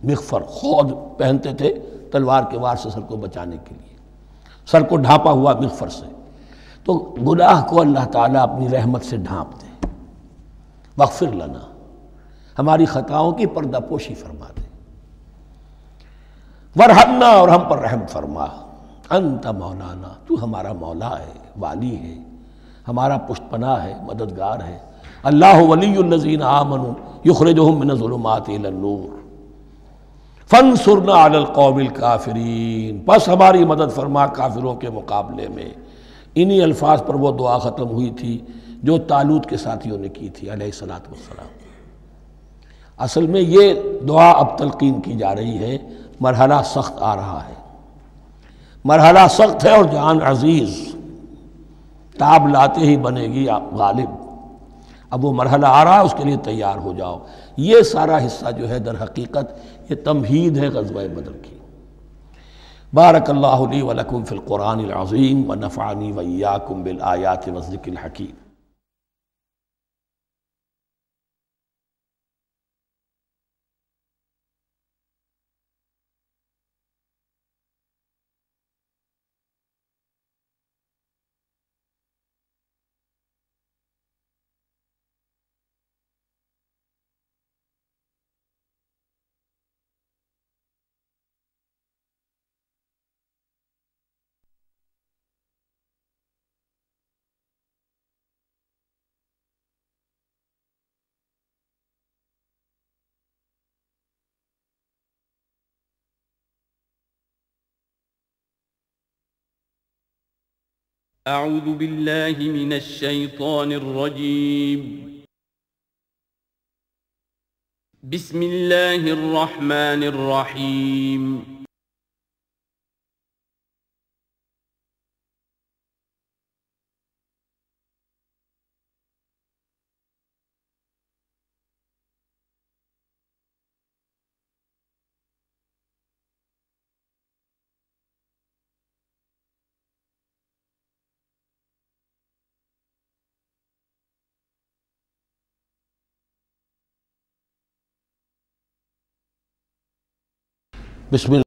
مغفر خود پہنتے تھے تلوار کے وار سے سر کو بچانے کے لیے، سر کو ڈھانپا ہوا مغفر سے، تو گناہ کو اللہ تعالیٰ اپنی رحمت سے ڈھانپ دے۔ واغفر لنا، ہماری خطاؤں کی پردہ پوشی فرما دے۔ ورحمنا، اور ہم پر رحم فرما، انت مولانا، تو ہمارا مولا ہے، والی ہے، ہمارا پشت پناہ ہے، مددگار ہے۔ اللہ ولی الذین آمنوا یخرجہم من الظلمات الی النور فانصرنا علی القوم الکافرین، بس ہماری مدد فرما کافروں کے مقابلے میں۔ انہی الفاظ پر وہ دعا ختم ہوئی تھی جو طالوت کے ساتھیوں نے کی تھی علیہ الصلوۃ والسلام۔ اصل میں یہ دعا اب تلقین کی جا رہی ہے، مرحلہ سخت آ رہا ہے، مرحلہ سخت ہے اور جان عزیز، تاب لاتے ہی بنے گی غالب۔ اب وہ مرحلہ آ رہا ہے، اس کے لیے تیار ہو جاؤ۔ یہ سارا حصہ جو ہے در حقیقت یہ تمہید ہے غزوہ بدر کی۔ بارک اللہ لی ولکم فی القرآن العظیم ونفعنی وإیاکم بالآیات والذکر الحکیم۔ أعوذ بالله من الشيطان الرجيم. بسم الله الرحمن الرحيم. بسم اللہ۔